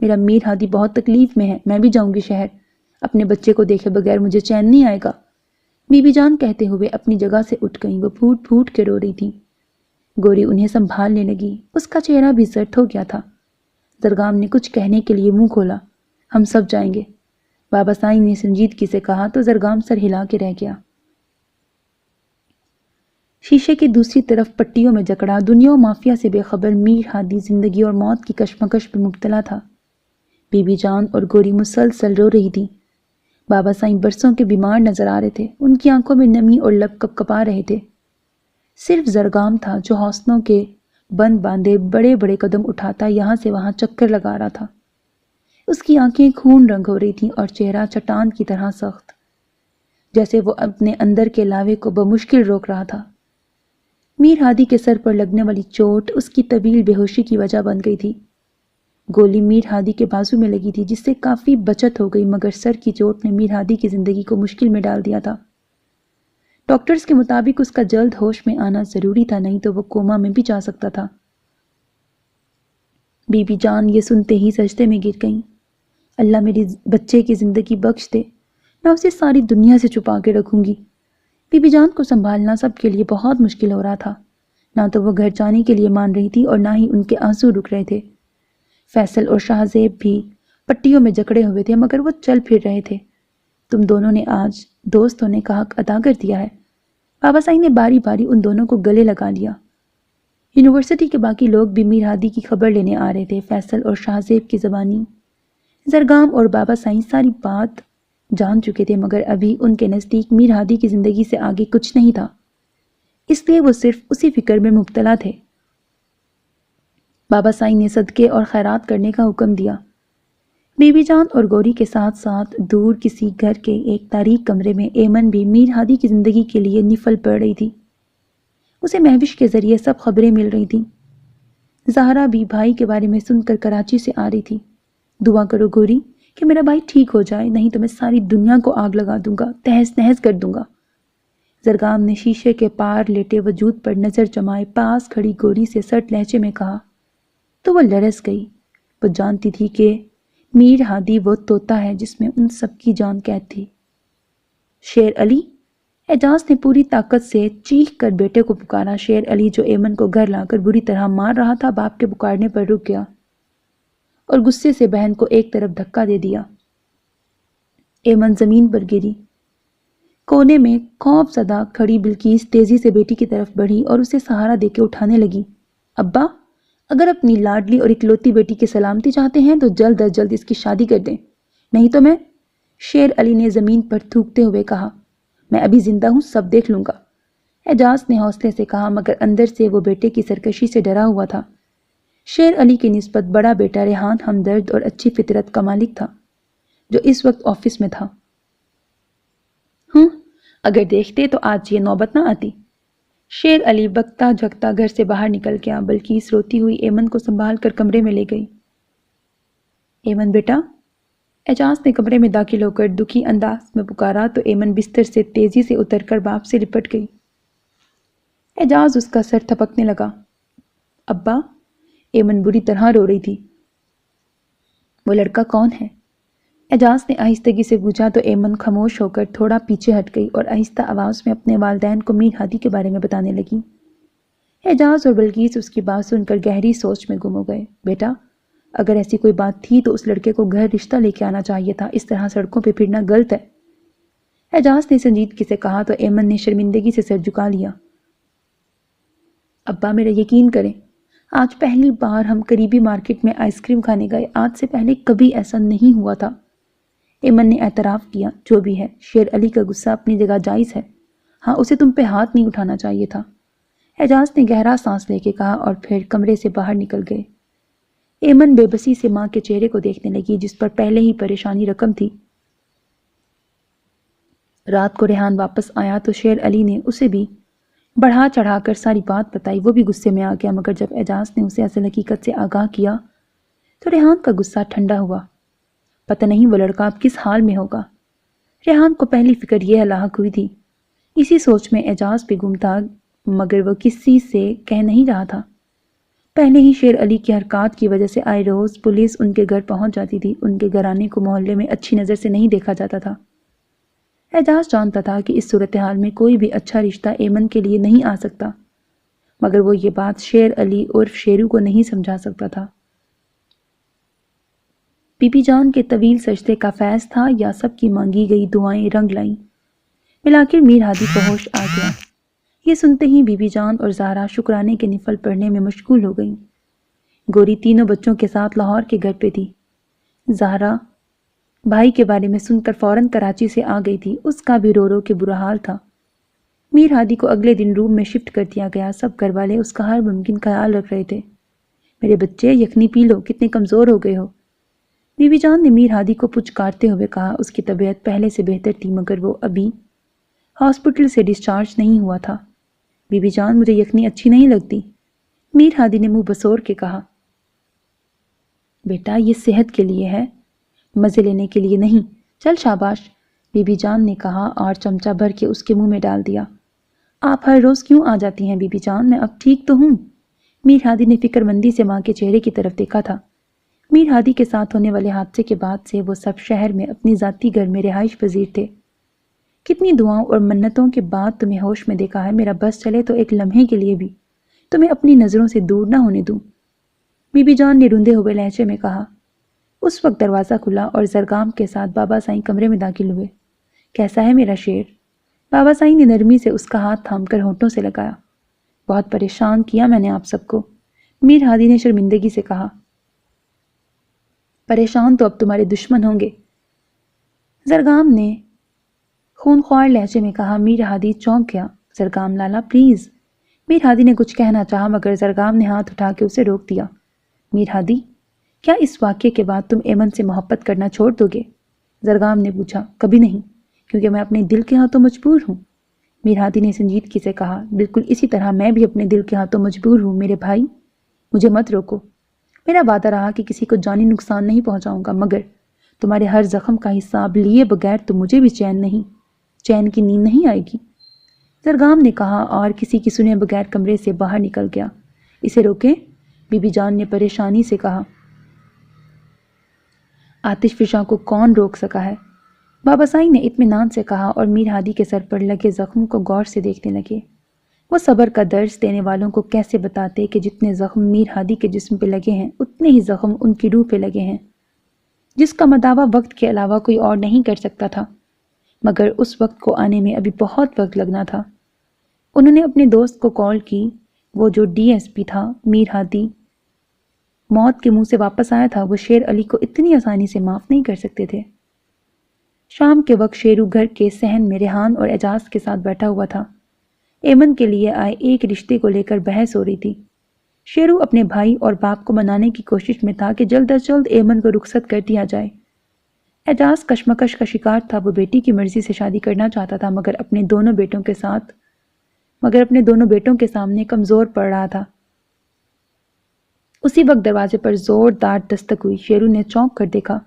میرا میر ہادی بہت تکلیف میں ہے، میں بھی جاؤں گی شہر، اپنے بچے کو دیکھے بغیر مجھے چین نہیں آئے گا۔ بی بی جان کہتے ہوئے اپنی جگہ سے اٹھ گئیں۔ وہ پھوٹ پھوٹ کے رو رہی تھی۔ گوری انہیں سنبھالنے لگی۔ اس کا چہرہ بھی زرد ہو گیا تھا۔ زرگام نے کچھ کہنے کے لیے منہ کھولا۔ ہم سب جائیں گے، بابا سائیں نے سنجیدگی سے کہا تو زرگام سر ہلا کے رہ گیا۔ شیشے کی دوسری طرف پٹیوں میں جکڑا دنیا و مافیا سے بے خبر میر ہادی زندگی اور موت کی کشمکش میں مبتلا تھا۔ بی بی جان اور گوری مسلسل رو رہی تھی۔ بابا سائیں برسوں کے بیمار نظر آ رہے تھے۔ ان کی آنکھوں میں نمی اور لب کپ کپا رہے تھے۔ صرف زرگام تھا جو حوصلوں کے بند باندھے بڑے بڑے قدم اٹھاتا یہاں سے وہاں چکر لگا رہا تھا۔ اس کی آنکھیں خون رنگ ہو رہی تھیں اور چہرہ چٹان کی طرح سخت، جیسے وہ اپنے اندر کے لاوے کو بمشکل روک رہا تھا۔ میر ہادی کے سر پر لگنے والی چوٹ اس کی طویل بے ہوشی کی وجہ بن گئی تھی۔ گولی میر ہادی کے بازو میں لگی تھی جس سے کافی بچت ہو گئی، مگر سر کی چوٹ نے میر ہادی کی زندگی کو مشکل میں ڈال دیا تھا۔ ڈاکٹرز کے مطابق اس کا جلد ہوش میں آنا ضروری تھا، نہیں تو وہ کوما میں بھی جا سکتا تھا۔ بی بی جان یہ سنتے ہی سجدے میں گر گئیں۔ اللہ میری بچے کی زندگی بخش دے، میں اسے ساری دنیا سے چھپا کے رکھوں گی۔ بی بی جان کو سنبھالنا سب کے لیے بہت مشکل ہو رہا تھا۔ نہ تو وہ گھر جانے کے لیے مان رہی تھی اور نہ ہی ان کے آنسو رک رہے تھے۔ فیصل اور شاہ زیب بھی پٹیوں میں جکڑے ہوئے تھے مگر وہ چل پھر رہے تھے۔ تم دونوں نے آج دوست ہونے کا حق ادا کر دیا ہے۔ بابا سائیں نے باری باری ان دونوں کو گلے لگا لیا۔ یونیورسٹی کے باقی لوگ بھی میر ہادی کی خبر لینے آ رہے تھے۔ فیصل اور شاہ زیب کی زبانی زرگام اور بابا سائیں ساری بات جان چکے تھے، مگر ابھی ان کے نزدیک میر ہادی کی زندگی سے آگے کچھ نہیں تھا، اس لیے وہ صرف اسی فکر میں مبتلا تھے۔ بابا سائیں نے صدقے اور خیرات کرنے کا حکم دیا۔ بی بی جان اور گوری کے ساتھ ساتھ دور کسی گھر کے ایک تاریک کمرے میں ایمن بھی میر ہادی کی زندگی کے لیے نفل پڑ رہی تھی۔ اسے مہوش کے ذریعے سب خبریں مل رہی تھیں۔ زہرا بھی بھائی کے بارے میں سن کر کراچی سے آ رہی تھی۔ دعا کرو گوری کہ میرا بھائی ٹھیک ہو جائے، نہیں تو میں ساری دنیا کو آگ لگا دوں گا، تہس نہس کر دوں گا۔ زرگام نے شیشے کے پار لیٹے وجود پر نظر جمائے پاس کھڑی گوری سے سرد لہجے میں کہا تو وہ لرز گئی۔ وہ جانتی تھی کہ میر ہادی وہ طوطا ہے جس میں ان سب کی جان قید تھی۔ شیر علی! اعجاز نے پوری طاقت سے چیخ کر بیٹے کو پکارا۔ شیر علی جو ایمن کو گھر لا کر بری طرح مار رہا تھا، باپ کے پکارنے پر رک گیا اور غصے سے بہن کو ایک طرف دھکا دے دیا۔ ایمن زمین پر گری۔ کونے میں خوف زدہ کھڑی بلقیس تیزی سے بیٹی کی طرف بڑھی اور اسے سہارا دے کے اٹھانے لگی۔ ابا، اگر اپنی لاڈلی اور اکلوتی بیٹی کی سلامتی چاہتے ہیں تو جلد از جلد اس کی شادی کر دیں، نہیں تو میں… شیر علی نے زمین پر تھوکتے ہوئے کہا، میں ابھی زندہ ہوں، سب دیکھ لوں گا۔ اعجاز نے حوصلے سے کہا، مگر اندر سے وہ بیٹے کی سرکشی سے ڈرا ہوا تھا۔ شیر علی کی نسبت بڑا بیٹا ریحان ہمدرد اور اچھی فطرت کا مالک تھا، جو اس وقت آفس میں تھا۔ اگر دیکھتے تو آج یہ نوبت نہ آتی۔ شیر علی بکتا جھکتا گھر سے باہر نکل گیا۔ بلقیس روتی ہوئی ایمن کو سنبھال کر کمرے میں لے گئی۔ ایمن بیٹا، اعجاز نے کمرے میں داخل ہو کر دکھی انداز میں پکارا تو ایمن بستر سے تیزی سے اتر کر باپ سے لپٹ گئی۔ اعجاز اس کا سر تھپکنے لگا۔ ابا! ایمن بری طرح رو رہی تھی۔ وہ لڑکا کون ہے؟ اعجاز نے آہستگی سے پوچھا تو ایمن خاموش ہو کر تھوڑا پیچھے ہٹ گئی اور آہستہ آواز میں اپنے والدین کو میر ہادی کے بارے میں بتانے لگی۔ اعجاز اور بلقیس اس کی بات سن کر گہری سوچ میں گم ہو گئے۔ بیٹا، اگر ایسی کوئی بات تھی تو اس لڑکے کو گھر رشتہ لے کے آنا چاہیے تھا، اس طرح سڑکوں پہ پھرنا غلط ہے۔ اعجاز نے سنجیدگی سے کہا تو ایمن نے شرمندگی سے سر جھکا لیا۔ ابا، میرا یقین کریں، آج پہلی بار ہم قریبی مارکیٹ میں آئس کریم کھانے گئے، آج سے پہلے کبھی ایسا نہیں ہوا تھا۔ ایمن نے اعتراف کیا، جو بھی ہے، شیر علی کا غصہ اپنی جگہ جائز ہے، ہاں اسے تم پہ ہاتھ نہیں اٹھانا چاہیے تھا۔ اعجاز نے گہرا سانس لے کے کہا اور پھر کمرے سے باہر نکل گئے۔ ایمن بے بسی سے ماں کے چہرے کو دیکھنے لگی جس پر پہلے ہی پریشانی رقم تھی۔ رات کو ریحان واپس آیا تو شیر علی نے اسے بھی بڑھا چڑھا کر ساری بات بتائی۔ وہ بھی غصے میں آ گیا، مگر جب اعجاز نے اسے اصل حقیقت سے آگاہ کیا تو ریحان کا غصہ ٹھنڈا ہوا۔ پتہ نہیں وہ لڑکا اب کس حال میں ہوگا۔ ریحان کو پہلی فکر یہ لاحق ہوئی تھی۔ اسی سوچ میں اعجاز بھی گم تھا، مگر وہ کسی سے کہہ نہیں رہا تھا۔ پہلے ہی شیر علی کی حرکات کی وجہ سے آئے روز پولیس ان کے گھر پہنچ جاتی تھی. ان کے گھرانے کو محلے میں اچھی نظر سے نہیں دیکھا جاتا تھا. اعجاز جانتا تھا کہ اس صورتحال میں کوئی بھی اچھا رشتہ ایمن کے لیے نہیں آ سکتا، مگر وہ یہ بات شیر علی عرف شیرو کو نہیں سمجھا سکتا تھا. بی بی جان کے طویل سجدے کا فیض تھا یا سب کی مانگی گئی دعائیں رنگ لائیں. بالآخر میر ہادی کو ہوش آ گیا. یہ سنتے ہی بی بی جان اور زہرا شکرانے کے نفل پڑھنے میں مشغول ہو گئیں. گوری تینوں بچوں کے ساتھ لاہور کے گھر پہ تھی. زہرا بھائی کے بارے میں سن کر فوراً کراچی سے آ گئی تھی. اس کا بھی رو رو کے برا حال تھا. میر ہادی کو اگلے دن روم میں شفٹ کر دیا گیا. سب گھر والے اس کا ہر ممکن خیال رکھ رہے تھے. میرے بچے یخنی پی لو، کتنے کمزور ہو گئے ہو. بی بی جان نے میر ہادی کو پچکارتے ہوئے کہا. اس کی طبیعت پہلے سے بہتر تھی مگر وہ ابھی ہاسپٹل سے ڈسچارج نہیں ہوا تھا. بی بی جان مجھے یخنی اچھی نہیں لگتی. میر ہادی نے منہ بسور کے کہا. بیٹا یہ صحت کے لیے ہے، مزے لینے کے لیے نہیں. چل شاباش، بی بی جان نے کہا اور چمچہ بھر کے اس کے منہ میں ڈال دیا. آپ ہر روز کیوں آ جاتی ہیں بی بی جان؟ میں اب ٹھیک تو ہوں. میر ہادی نے فکر مندی سے ماں کے چہرے کی طرف دیکھا تھا. میر ہادی کے ساتھ ہونے والے حادثے کے بعد سے وہ سب شہر میں اپنی ذاتی گھر میں رہائش پذیر تھے. کتنی دعاؤں اور منتوں کے بعد تمہیں ہوش میں دیکھا ہے. میرا بس چلے تو ایک لمحے کے لیے بھی تمہیں اپنی نظروں سے دور نہ ہونے دوں. بی بی جان نے روندے ہوئے لہجے میں کہا. اس وقت دروازہ کھلا اور زرگام کے ساتھ بابا سائیں کمرے میں داخل ہوئے. کیسا ہے میرا شیر؟ بابا سائیں نے نرمی سے اس کا ہاتھ تھام کر ہونٹوں سے لگایا. بہت پریشان کیا میں نے آپ سب کو، میر ہادی نے شرمندگی سے کہا. پریشان تو اب تمہارے دشمن ہوں گے، زرگام نے خونخوار لہجے میں کہا. میر ہادی چونک گیا. زرگام لالا پلیز. میر ہادی نے کچھ کہنا چاہا مگر زرگام نے ہاتھ اٹھا کے اسے روک دیا. میر ہادی کیا اس واقعے کے بعد تم ایمن سے محبت کرنا چھوڑ دو گے؟ زرگام نے پوچھا. کبھی نہیں، کیونکہ میں اپنے دل کے ہاتھوں مجبور ہوں. میر ہادی نے سنجیدگی سے کہا. بالکل اسی طرح میں بھی اپنے دل کے ہاتھوں مجبور ہوں میرے بھائی. مجھے مت روکو. میرا وعدہ رہا کہ کسی کو جانی نقصان نہیں پہنچاؤں گا، مگر تمہارے ہر زخم کا حساب لیے بغیر تو مجھے بھی چین کی نیند نہیں آئے گی، زرگام نے کہا اور کسی کی سنے بغیر کمرے سے باہر نکل گیا. اسے روکیں، بی بی جان نے پریشانی سے کہا. آتش فشاں کو کون روک سکا ہے؟ بابا سائیں نے اطمینان سے کہا اور میر ہادی کے سر پر لگے زخم کو غور سے دیکھنے لگے. وہ صبر کا درس دینے والوں کو کیسے بتاتے کہ جتنے زخم میر ہادی کے جسم پہ لگے ہیں اتنے ہی زخم ان کی روح پہ لگے ہیں، جس کا مداوع وقت کے علاوہ کوئی اور نہیں کر سکتا تھا. مگر اس وقت کو آنے میں ابھی بہت وقت لگنا تھا. انہوں نے اپنے دوست کو کال کی. وہ جو ڈی ایس پی تھا، میر ہادی موت کے منہ سے واپس آیا تھا. وہ شیر علی کو اتنی آسانی سے معاف نہیں کر سکتے تھے. شام کے وقت شیرو گھر کے صحن میں ریحان اور اعجاز کے ساتھ بیٹھا ہوا تھا. ایمن کے لیے آئے ایک رشتے کو لے کر بحث ہو رہی تھی. شیرو اپنے بھائی اور باپ کو منانے کی کوشش میں تھا کہ جلد از جلد ایمن کو رخصت کر دیا جائے. اعجاز کشمکش کا شکار تھا. وہ بیٹی کی مرضی سے شادی کرنا چاہتا تھا مگر اپنے دونوں بیٹوں کے سامنے کمزور پڑ رہا تھا. اسی وقت دروازے پر زوردار دستک ہوئی. شیرو نے چونک کر دیکھا.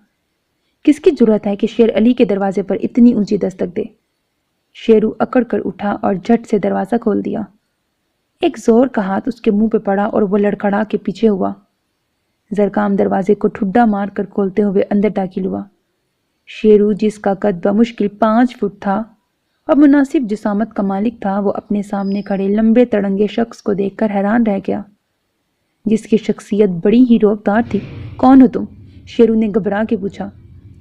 کس کی جرأت ہے کہ شیر علی کے دروازے پر اتنی اونچی دستک دے؟ شیرو اکڑ کر اٹھا اور جھٹ سے دروازہ کھول دیا. ایک زور کا ہاتھ اس کے منہ پہ پڑا اور وہ لڑکھڑا کے پیچھے ہوا. زرگام دروازے کو ٹھڈا مار کر کھولتے ہوئے اندر داخل ہوا. شیرو جس کا قد بمشکل 5 فٹ تھا اور مناسب جسامت کا مالک تھا، وہ اپنے سامنے کھڑے لمبے تڑنگے شخص کو دیکھ کر حیران رہ گیا، جس کی شخصیت بڑی ہی روبدار تھی. کون ہو تم؟ شیرو نے گھبرا کے پوچھا.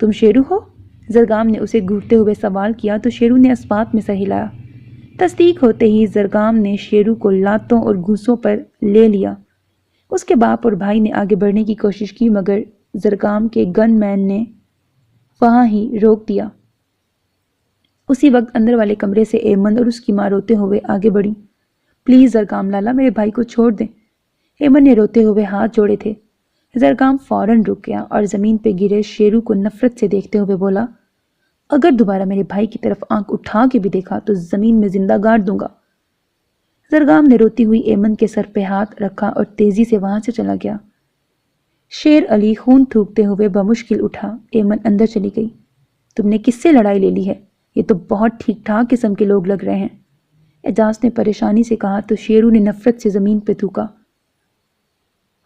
تم شیرو ہو؟ زرگام نے اسے گھورتے ہوئے سوال کیا تو شیرو نے اسبات میں سر ہلایا. تصدیق ہوتے ہی زرگام نے شیرو کو لاتوں اور گھوسوں پر لے لیا. اس کے باپ اور بھائی نے آگے بڑھنے کی کوشش کی مگر زرگام کے گن مین نے وہاں ہی روک دیا. اسی وقت اندر والے کمرے سے ایمن اور اس کی ماں روتے ہوئے آگے بڑھی. پلیز زرگام لالا، میرے بھائی کو چھوڑ دیں. ایمن نے روتے ہوئے ہاتھ جوڑے تھے. زرگام فوراً رک گیا اور زمین پہ گرے شیرو کو نفرت سے دیکھتے ہوئے بولا. اگر دوبارہ میرے بھائی کی طرف آنکھ اٹھا کے بھی دیکھا تو زمین میں زندہ گاڑ دوں گا. زرگام نے روتی ہوئی ایمن کے سر پہ ہاتھ رکھا اور تیزی سے وہاں سے چلا گیا. شیر علی خون تھوکتے ہوئے بمشکل اٹھا. ایمن اندر چلی گئی. تم نے کس سے لڑائی لے لی ہے؟ یہ تو بہت ٹھیک ٹھاک قسم کے لوگ لگ رہے ہیں، اعجاز نے پریشانی سے کہا تو شیرو نے نفرت سے زمین پہ تھوکا.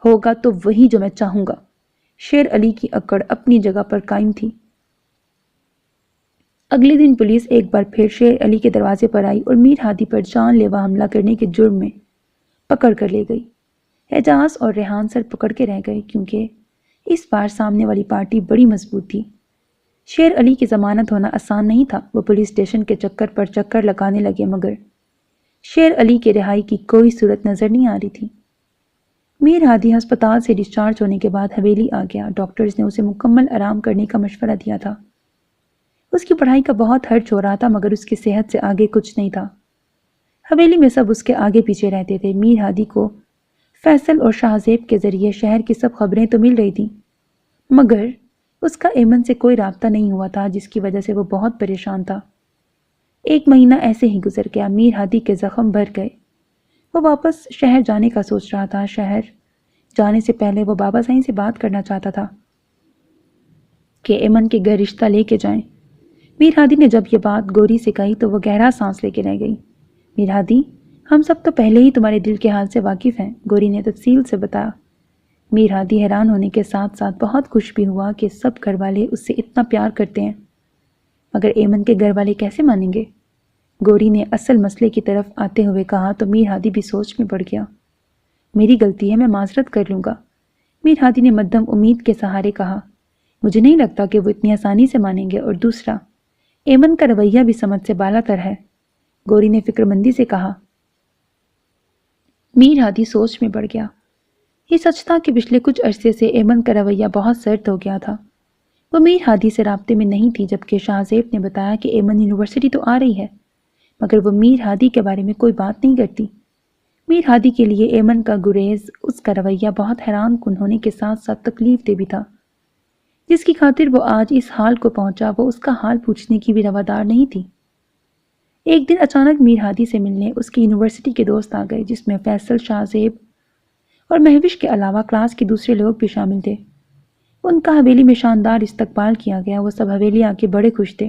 ہوگا تو وہی جو میں چاہوں گا۔ شیر علی کی اکڑ اپنی جگہ پر قائم تھی۔ اگلے دن پولیس ایک بار پھر شیر علی کے دروازے پر آئی اور میر ہادی پر جان لیوا حملہ کرنے کے جرم میں پکڑ کر لے گئی۔ اعجاز اور ریحان سر پکڑ کے رہ گئے کیونکہ اس بار سامنے والی پارٹی بڑی مضبوط تھی۔ شیر علی کی ضمانت ہونا آسان نہیں تھا۔ وہ پولیس اسٹیشن کے چکر پر چکر لگانے لگے مگر شیر علی کے رہائی کی کوئی صورت نظر نہیں آ رہی تھی۔ میر ہادی ہسپتال سے ڈسچارج ہونے کے بعد حویلی آ گیا۔ ڈاکٹرز نے اسے مکمل آرام کرنے کا مشورہ دیا تھا۔ اس کی پڑھائی کا بہت خرچ ہو رہا تھا مگر اس کی صحت سے آگے کچھ نہیں تھا۔ حویلی میں سب اس کے آگے پیچھے رہتے تھے۔ میر ہادی کو فیصل اور شاہ زیب کے ذریعے شہر کی سب خبریں تو مل رہی تھیں مگر اس کا ایمن سے کوئی رابطہ نہیں ہوا تھا جس کی وجہ سے وہ بہت پریشان تھا۔ ایک مہینہ ایسے ہی گزر گیا۔ میر ہادی کے زخم بھر گئے۔ وہ واپس شہر جانے کا سوچ رہا تھا۔ شہر جانے سے پہلے وہ بابا سائیں سے بات کرنا چاہتا تھا کہ ایمن کے گھر رشتہ لے کے جائیں۔ میر ہادی نے جب یہ بات گوری سے کہی تو وہ گہرا سانس لے کے رہ گئی۔ میر ہادی، ہم سب تو پہلے ہی تمہارے دل کے حال سے واقف ہیں، گوری نے تفصیل سے بتایا۔ میر ہادی حیران ہونے کے ساتھ ساتھ بہت خوش بھی ہوا کہ سب گھر والے اس سے اتنا پیار کرتے ہیں، مگر ایمن کے گھر والے کیسے مانیں گے؟ گوری نے اصل مسئلے کی طرف آتے ہوئے کہا تو میر ہادی بھی سوچ میں پڑ گیا۔ میری غلطی ہے، میں معذرت کر لوں گا، میر ہادی نے مدھم امید کے سہارے کہا۔ مجھے نہیں لگتا کہ وہ اتنی آسانی سے مانیں گے، اور دوسرا ایمن کا رویہ بھی سمجھ سے بالا تر ہے، گوری نے فکر مندی سے کہا۔ میر ہادی سوچ میں پڑ گیا۔ یہ سچ تھا کہ پچھلے کچھ عرصے سے ایمن کا رویہ بہت سرد ہو گیا تھا۔ وہ میر ہادی سے رابطے میں نہیں تھی جبکہ شاہ زیب نے بتایا کہ ایمن یونیورسٹی تو آ رہی ہے مگر وہ میر ہادی کے بارے میں کوئی بات نہیں کرتی۔ میر ہادی کے لیے ایمن کا گریز، اس کا رویہ بہت حیران کن ہونے کے ساتھ ساتھ تکلیف دہ بھی تھا۔ جس کی خاطر وہ آج اس حال کو پہنچا وہ اس کا حال پوچھنے کی بھی روادار نہیں تھی۔ ایک دن اچانک میر ہادی سے ملنے اس کی یونیورسٹی کے دوست آ گئے جس میں فیصل، شاہ زیب اور مہوش کے علاوہ کلاس کے دوسرے لوگ بھی شامل تھے۔ ان کا حویلی میں شاندار استقبال کیا گیا۔ وہ سب حویلی آ کے بڑے خوش تھے۔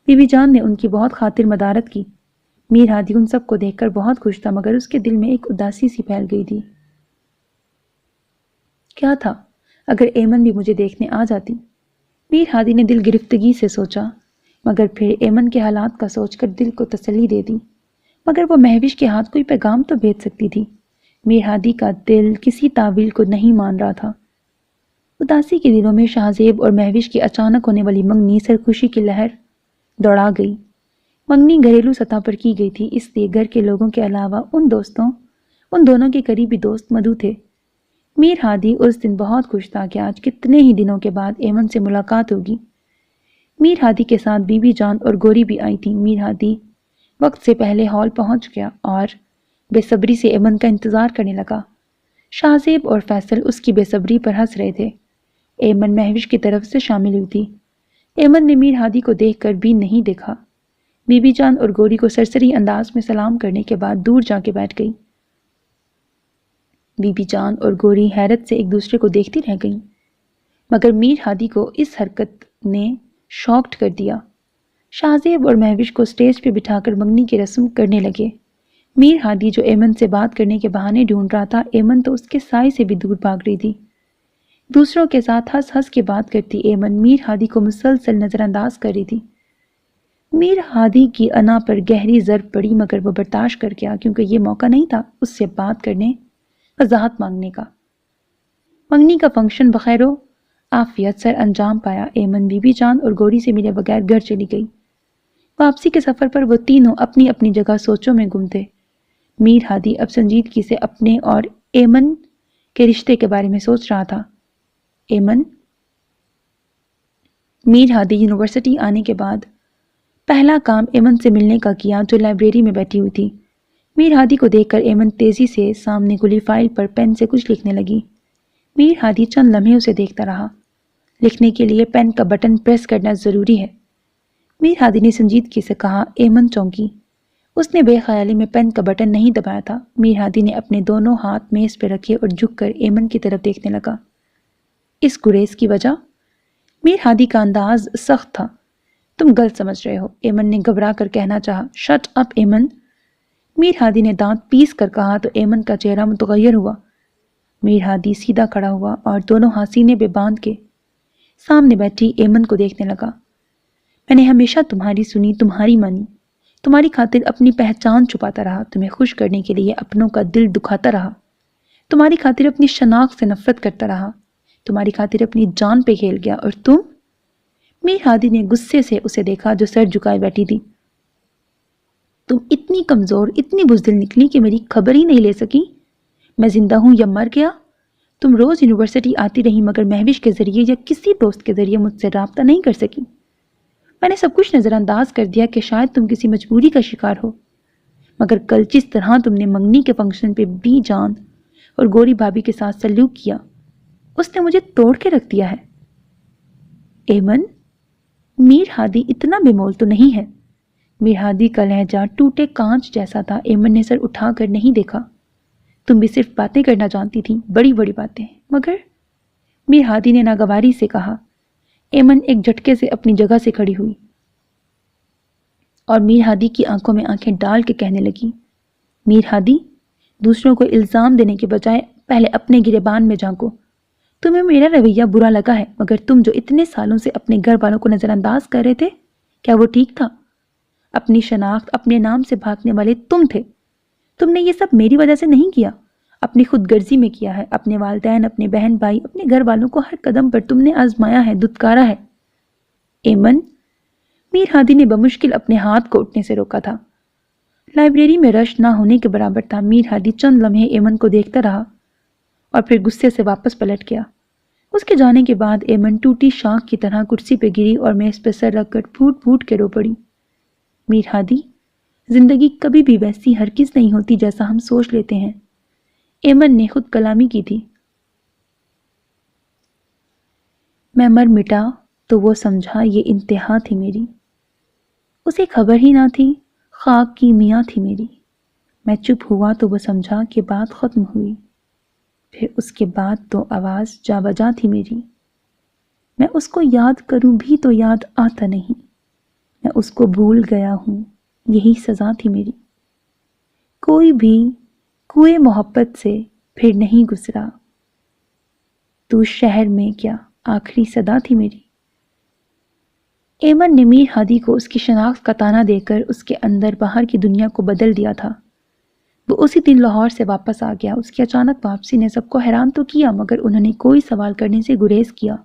بی بی جان نے ان کی بہت خاطر مدارت کی۔ میر ہادی ان سب کو دیکھ کر بہت خوش تھا مگر اس کے دل میں ایک اداسی سی پھیل گئی تھی۔ کیا تھا اگر ایمن بھی مجھے دیکھنے آ جاتی؟ میر ہادی نے دل گرفتگی سے سوچا مگر پھر ایمن کے حالات کا سوچ کر دل کو تسلی دے دی۔ مگر وہ مہوش کے ہاتھ کوئی پیغام تو بھیج سکتی تھی۔ میر ہادی کا دل کسی تعویل کو نہیں مان رہا تھا۔ اداسی کے دنوں میں شاہ زیب اور مہوش کی اچانک ہونے والی منگنی سرخوشی کی لہر دوڑا گئی۔ منگنی گھریلو سطح پر کی گئی تھی، اس لیے گھر کے لوگوں کے علاوہ ان دونوں کے قریبی دوست مدعو تھے۔ میر ہادی اس دن بہت خوش تھا کہ آج کتنے ہی دنوں کے بعد ایمن سے ملاقات ہوگی۔ میر ہادی کے ساتھ بی بی جان اور گوری بھی آئی تھی۔ میر ہادی وقت سے پہلے ہال پہنچ گیا اور بے صبری سے ایمن کا انتظار کرنے لگا۔ شاہ زیب اور فیصل اس کی بے صبری پر ہنس رہے تھے۔ ایمن مہوش کی طرف سے شامل ہوئی تھی۔ ایمن نے میر ہادی کو دیکھ کر بھی نہیں دیکھا۔ بی بی جان اور گوری کو سرسری انداز میں سلام کرنے کے بعد دور جا کے بیٹھ گئی۔ بی بی جان اور گوری حیرت سے ایک دوسرے کو دیکھتی رہ گئیں مگر میر ہادی کو اس حرکت نے شاکڈ کر دیا۔ شاہ زیب اور مہوش کو سٹیج پہ بٹھا کر منگنی کی رسم کرنے لگے۔ میر ہادی جو ایمن سے بات کرنے کے بہانے ڈھونڈ رہا تھا، ایمن تو اس کے سائے سے بھی دور بھاگ رہی تھی۔ دوسروں کے ساتھ ہنس ہنس کے بات کرتی ایمن میر ہادی کو مسلسل نظر انداز کر رہی تھی۔ میر ہادی کی انا پر گہری ضرب پڑی مگر وہ برداشت کر گیا کیونکہ یہ موقع نہیں تھا اس سے بات کرنے، وضاحت مانگنے کا۔ منگنی کا فنکشن بخیر و عافیت سر انجام پایا۔ ایمن بی بی جان اور گوری سے ملے بغیر گھر چلی گئی۔ واپسی کے سفر پر وہ تینوں اپنی اپنی جگہ سوچوں میں گم تھے۔ میر ہادی اب سنجیدگی سے اپنے اور ایمن کے رشتے کے بارے میں سوچ رہا تھا۔ ایمن؟ میر ہادی یونیورسٹی آنے کے بعد پہلا کام ایمن سے ملنے کا کیا جو لائبریری میں بیٹھی ہوئی تھی۔ میر ہادی کو دیکھ کر ایمن تیزی سے سامنے کھلی فائل پر پین سے کچھ لکھنے لگی۔ میر ہادی چند لمحے اسے دیکھتا رہا۔ لکھنے کے لیے پین کا بٹن پریس کرنا ضروری ہے، میر ہادی نے سنجیدگی سے کہا۔ ایمن چونکی۔ اس نے بے خیالی میں پین کا بٹن نہیں دبایا تھا۔ میر ہادی نے اپنے دونوں ہاتھ میز پہ رکھے اور جھک کر ایمن کی طرف دیکھنے لگا۔ اس گریز کی وجہ؟ میر ہادی کا انداز سخت تھا۔ تم غلط سمجھ رہے ہو، ایمن نے گھبرا کر کہنا چاہا۔ شٹ اپ ایمن، میر ہادی نے دانت پیس کر کہا تو ایمن کا چہرہ متغیر ہوا۔ میر ہادی سیدھا کھڑا ہوا اور دونوں ہاتھ سینے پہ باندھ کے سامنے بیٹھی ایمن کو دیکھنے لگا۔ میں نے ہمیشہ تمہاری سنی، تمہاری مانی، تمہاری خاطر اپنی پہچان چھپاتا رہا، تمہیں خوش کرنے کے لیے اپنوں کا دل دکھاتا رہا، تمہاری خاطر اپنی شناخت سے نفرت کرتا رہا، تمہاری خاطر اپنی جان پہ کھیل گیا، اور تم؟ میر ہادی نے غصے سے اسے دیکھا جو سر جھکائے بیٹھی تھی۔ تم اتنی کمزور، اتنی بزدل نکلی کہ میری خبر ہی نہیں لے سکی میں زندہ ہوں یا مر گیا۔ تم روز یونیورسٹی آتی رہی مگر مہوش کے ذریعے یا کسی دوست کے ذریعے مجھ سے رابطہ نہیں کر سکی۔ میں نے سب کچھ نظر انداز کر دیا کہ شاید تم کسی مجبوری کا شکار ہو، مگر کل جس طرح تم نے منگنی کے فنکشن پہ بی جان اور گوری بھابھی کے ساتھ سلوک کیا، اس نے مجھے توڑ کے رکھ دیا ہے۔ ایمن، میر ہادی اتنا بے مول تو نہیں ہے۔ میر ہادی کا لہجہ ٹوٹے کانچ جیسا تھا۔ ایمن نے سر اٹھا کر نہیں دیکھا۔ تم بھی صرف باتیں کرنا جانتی تھی، بڑی بڑی باتیں، مگر میر ہادی نے ناگواری سے کہا۔ ایمن ایک جھٹکے سے اپنی جگہ سے کھڑی ہوئی اور میر ہادی کی آنکھوں میں آنکھیں ڈال کے کہنے لگی، میر ہادی، دوسروں کو الزام دینے کے بجائے پہلے اپنے گریبان میں جھانکو۔ تمہیں میرا رویہ برا لگا ہے، مگر تم جو اتنے سالوں سے اپنے گھر والوں کو نظر انداز کر رہے تھے، کیا وہ ٹھیک تھا؟ اپنی شناخت، اپنے نام سے بھاگنے والے تم تھے۔ تم نے یہ سب میری وجہ سے نہیں کیا، اپنی خود غرضی میں کیا ہے۔ اپنے والدین، اپنے بہن بھائی، اپنے گھر والوں کو ہر قدم پر تم نے آزمایا ہے، دھتکارا ہے۔ ایمن، میر ہادی نے بمشکل اپنے ہاتھ کو اٹھنے سے روکا تھا۔ لائبریری میں رش نہ ہونے کے برابر تھا۔ میر ہادی چند لمحے ایمن کو دیکھتا رہا اور پھر غصے سے واپس پلٹ گیا۔ اس کے جانے کے بعد ایمن ٹوٹی شاخ کی طرح کرسی پہ گری اور میز پہ سر رکھ کر پھوٹ پھوٹ کے رو پڑی۔ میر ہادی، زندگی کبھی بھی ویسی ہرگز نہیں ہوتی جیسا ہم سوچ لیتے ہیں، ایمن نے خود کلامی کی تھی۔ میں مر مٹا تو وہ سمجھا یہ انتہا تھی میری۔ اسے خبر ہی نہ تھی خاک کی میاں تھی میری۔ میں چپ ہوا تو وہ سمجھا کہ بات ختم ہوئی۔ پھر اس کے بعد تو آواز جا بجا تھی میری۔ میں اس کو یاد کروں بھی تو یاد آتا نہیں۔ میں اس کو بھول گیا ہوں، یہی سزا تھی میری۔ کوئی بھی کوئے محبت سے پھر نہیں گزرا، تو شہر میں کیا آخری صدا تھی میری۔ ایمن نے میر ہادی کو اس کی شناخت کا تانا دے کر اس کے اندر باہر کی دنیا کو بدل دیا تھا۔ وہ اسی دن لاہور سے واپس آ گیا۔ اس کی اچانک واپسی نے سب کو حیران تو کیا، مگر انہوں نے کوئی سوال کرنے سے گریز کیا۔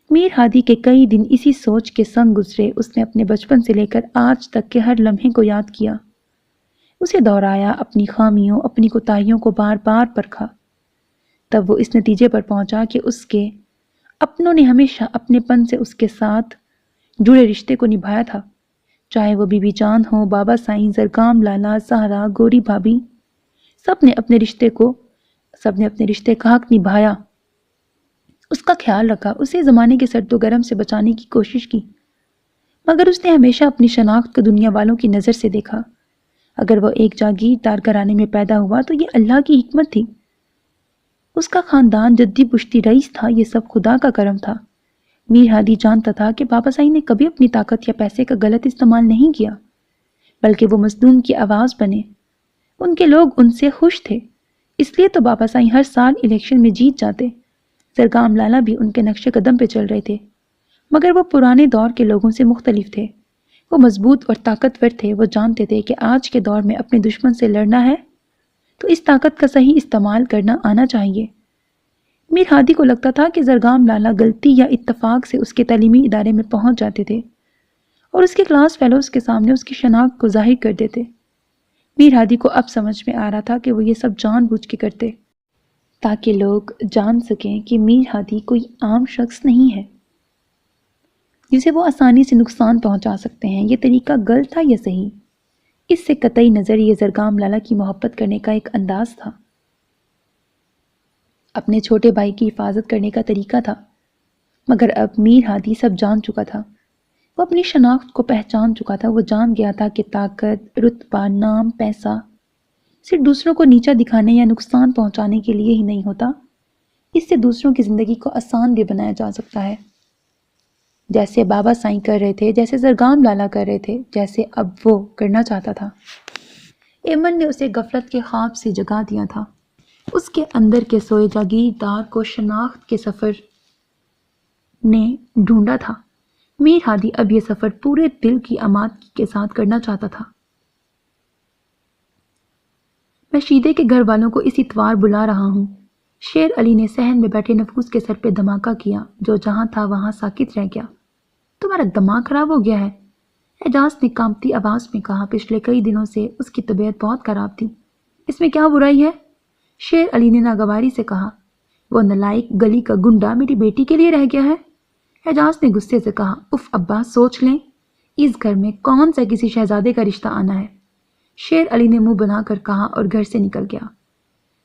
میر ہادی کے کئی دن اسی سوچ کے سنگ گزرے۔ اس نے اپنے بچپن سے لے کر آج تک کے ہر لمحے کو یاد کیا، اسے دہرایا، اپنی خامیوں، اپنی کوتاہیوں کو بار بار پرکھا۔ تب وہ اس نتیجے پر پہنچا کہ اس کے اپنوں نے ہمیشہ اپنے پن سے اس کے ساتھ جڑے رشتے کو نبھایا تھا، چاہے وہ بی بی جان ہو، بابا سائیں، زرگام لالا، زہرا، گوری بھابھی، سب نے اپنے رشتے کا حق نبھایا، اس کا خیال رکھا، اسے زمانے کے سرد و گرم سے بچانے کی کوشش کی، مگر اس نے ہمیشہ اپنی شناخت کو دنیا والوں کی نظر سے دیکھا۔ اگر وہ ایک جاگیردار گھرانے میں پیدا ہوا تو یہ اللہ کی حکمت تھی۔ اس کا خاندان جدی پشتی رئیس تھا، یہ سب خدا کا کرم تھا۔ میر ہادی جانتا تھا کہ بابا سائیں نے کبھی اپنی طاقت یا پیسے کا غلط استعمال نہیں کیا، بلکہ وہ مظلوم کی آواز بنے۔ ان کے لوگ ان سے خوش تھے، اس لیے تو بابا سائیں ہر سال الیکشن میں جیت جاتے۔ زرگام لالا بھی ان کے نقش قدم پہ چل رہے تھے، مگر وہ پرانے دور کے لوگوں سے مختلف تھے۔ وہ مضبوط اور طاقتور تھے۔ وہ جانتے تھے کہ آج کے دور میں اپنے دشمن سے لڑنا ہے تو اس طاقت کا صحیح استعمال کرنا آنا چاہیے۔ میر ہادی کو لگتا تھا کہ زرگام لالا غلطی یا اتفاق سے اس کے تعلیمی ادارے میں پہنچ جاتے تھے اور اس کے کلاس فیلوز کے سامنے اس کی شناخت کو ظاہر کر دیتے۔ میر ہادی کو اب سمجھ میں آ رہا تھا کہ وہ یہ سب جان بوجھ کے کرتے تاکہ لوگ جان سکیں کہ میر ہادی کوئی عام شخص نہیں ہے جسے وہ آسانی سے نقصان پہنچا سکتے ہیں۔ یہ طریقہ غلط تھا یا صحیح، اس سے قطعی نظر یہ زرگام لالا کی محبت کرنے کا ایک انداز تھا، اپنے چھوٹے بھائی کی حفاظت کرنے کا طریقہ تھا۔ مگر اب میر ہادی سب جان چکا تھا، وہ اپنی شناخت کو پہچان چکا تھا۔ وہ جان گیا تھا کہ طاقت، رتبہ، نام، پیسہ صرف دوسروں کو نیچا دکھانے یا نقصان پہنچانے کے لیے ہی نہیں ہوتا، اس سے دوسروں کی زندگی کو آسان بھی بنایا جا سکتا ہے، جیسے بابا سائیں کر رہے تھے، جیسے زرگام لالا کر رہے تھے، جیسے اب وہ کرنا چاہتا تھا۔ ایمن نے اسے غفلت کے خواب سے جگا دیا تھا۔ اس کے اندر کے سوئے جاگیردار کو شناخت کے سفر نے ڈھونڈا تھا۔ میر ہادی اب یہ سفر پورے دل کی آمادگی کے ساتھ کرنا چاہتا تھا۔ میں شیدے کے گھر والوں کو اس اتوار بلا رہا ہوں۔ شیر علی نے صحن میں بیٹھے نفوس کے سر پہ دھماکہ کیا، جو جہاں تھا وہاں ساکت رہ گیا۔ تمہارا دماغ خراب ہو گیا ہے، اعجاز نے کانپتی آواز میں کہا۔ پچھلے کئی دنوں سے اس کی طبیعت بہت خراب تھی، اس میں کیا برائی ہے؟ شیر علی نے ناگواری سے کہا۔ وہ نالائق گلی کا گنڈا میری بیٹی کے لیے رہ گیا ہے، اعجاز نے غصے سے کہا۔ اف ابا، سوچ لیں، اس گھر میں کون سا کسی شہزادے کا رشتہ آنا ہے؟ شیر علی نے منہ بنا کر کہا اور گھر سے نکل گیا۔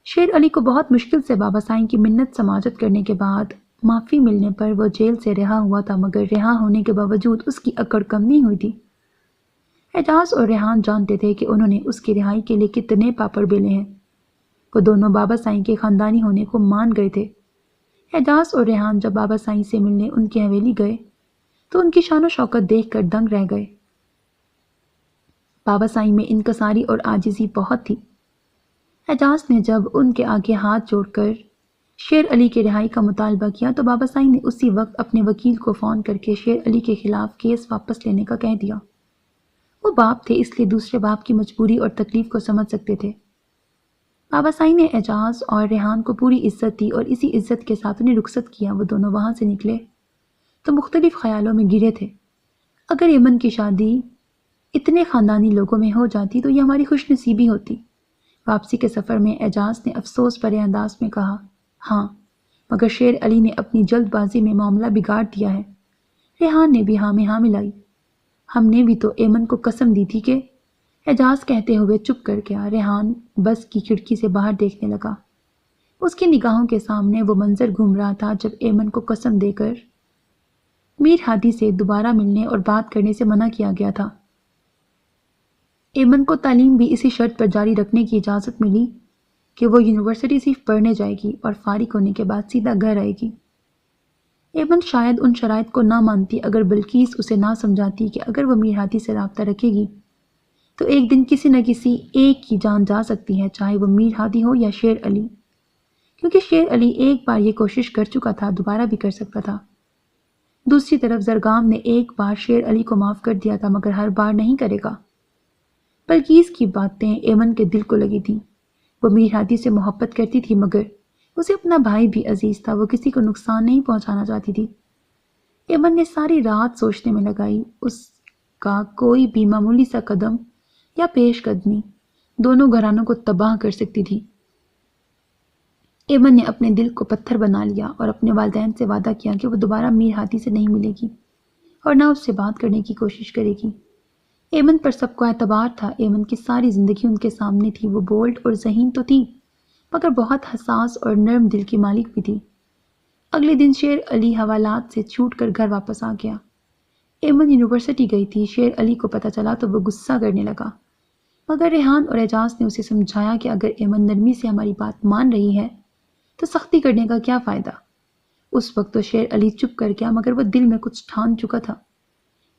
شیر علی کو بہت مشکل سے بابا سائیں کی منت سماجت کرنے کے بعد معافی ملنے پر وہ جیل سے رہا ہوا تھا، مگر رہا ہونے کے باوجود اس کی اکڑ کم نہیں ہوئی تھی۔ اعجاز اور ریحان جانتے تھے کہ انہوں نے اس کی رہائی کے لیے کتنے پاپڑ بیلے ہیں۔ وہ دونوں بابا سائیں کے خاندانی ہونے کو مان گئے تھے۔ اعجاز اور ریحان جب بابا سائیں سے ملنے ان کی حویلی گئے تو ان کی شان و شوکت دیکھ کر دنگ رہ گئے۔ بابا سائیں میں انکساری اور عاجزی بہت تھی۔ اعجاز نے جب ان کے آگے ہاتھ جوڑ کر شیر علی کے رہائی کا مطالبہ کیا تو بابا سائیں نے اسی وقت اپنے وکیل کو فون کر کے شیر علی کے خلاف کیس واپس لینے کا کہہ دیا۔ وہ باپ تھے، اس لیے دوسرے باپ کی مجبوری اور تکلیف کو سمجھ سکتے تھے۔ بابا سائیں نے اعجاز اور ریحان کو پوری عزت دی اور اسی عزت کے ساتھ انہیں رخصت کیا۔ وہ دونوں وہاں سے نکلے تو مختلف خیالوں میں گھرے تھے۔ اگر ایمن کی شادی اتنے خاندانی لوگوں میں ہو جاتی تو یہ ہماری خوش نصیبی ہوتی۔ واپسی کے سفر میں اعجاز نے افسوس بھرے انداز میں کہا، ہاں، مگر شیر علی نے اپنی جلد بازی میں معاملہ بگاڑ دیا ہے۔ ریحان نے بھی ہاں میں ہاں ملائی۔ ہم نے بھی تو ایمن کو قسم دی تھی کہ… اعجاز کہتے ہوئے چپ کر گیا۔ ریحان بس کی کھڑکی سے باہر دیکھنے لگا۔ اس کی نگاہوں کے سامنے وہ منظر گھوم رہا تھا جب ایمن کو قسم دے کر میر ہادی سے دوبارہ ملنے اور بات کرنے سے منع کیا گیا تھا۔ ایمن کو تعلیم بھی اسی شرط پر جاری رکھنے کی اجازت ملی کہ وہ یونیورسٹی صرف پڑھنے جائے گی اور فارغ ہونے کے بعد سیدھا گھر آئے گی۔ ایمن شاید ان شرائط کو نہ مانتی اگر بلقیس اسے نہ سمجھاتی کہ اگر وہ میر ہادی سے رابطہ رکھے گی تو ایک دن کسی نہ کسی ایک کی جان جا سکتی ہے، چاہے وہ میر ہادی ہو یا شیر علی، کیونکہ شیر علی ایک بار یہ کوشش کر چکا تھا، دوبارہ بھی کر سکتا تھا۔ دوسری طرف زرگام نے ایک بار شیر علی کو معاف کر دیا تھا، مگر ہر بار نہیں کرے گا۔ بلقیس کی باتیں ایمن کے دل کو لگی تھیں۔ وہ میر ہادی سے محبت کرتی تھی، مگر اسے اپنا بھائی بھی عزیز تھا، وہ کسی کو نقصان نہیں پہنچانا چاہتی تھی۔ ایمن نے ساری رات سوچنے میں لگائی، اس کا کوئی بھی معمولی سا قدم یا پیش قدمی دونوں گھرانوں کو تباہ کر سکتی تھی۔ ایمن نے اپنے دل کو پتھر بنا لیا اور اپنے والدین سے وعدہ کیا کہ وہ دوبارہ میر ہادی سے نہیں ملے گی اور نہ اس سے بات کرنے کی کوشش کرے گی۔ ایمن پر سب کو اعتبار تھا، ایمن کی ساری زندگی ان کے سامنے تھی۔ وہ بولڈ اور ذہین تو تھی، مگر بہت حساس اور نرم دل کی مالک بھی تھی۔ اگلے دن شیر علی حوالات سے چھوٹ کر گھر واپس آ گیا۔ ایمن یونیورسٹی گئی تھی۔ شیر علی کو پتہ چلا تو وہ غصہ کرنے لگا، مگر ریحان اور اعجاز نے اسے سمجھایا کہ اگر ایمن نرمی سے ہماری بات مان رہی ہے تو سختی کرنے کا کیا فائدہ۔ اس وقت تو شیر علی چپ کر گیا، مگر وہ دل میں کچھ ٹھان چکا تھا،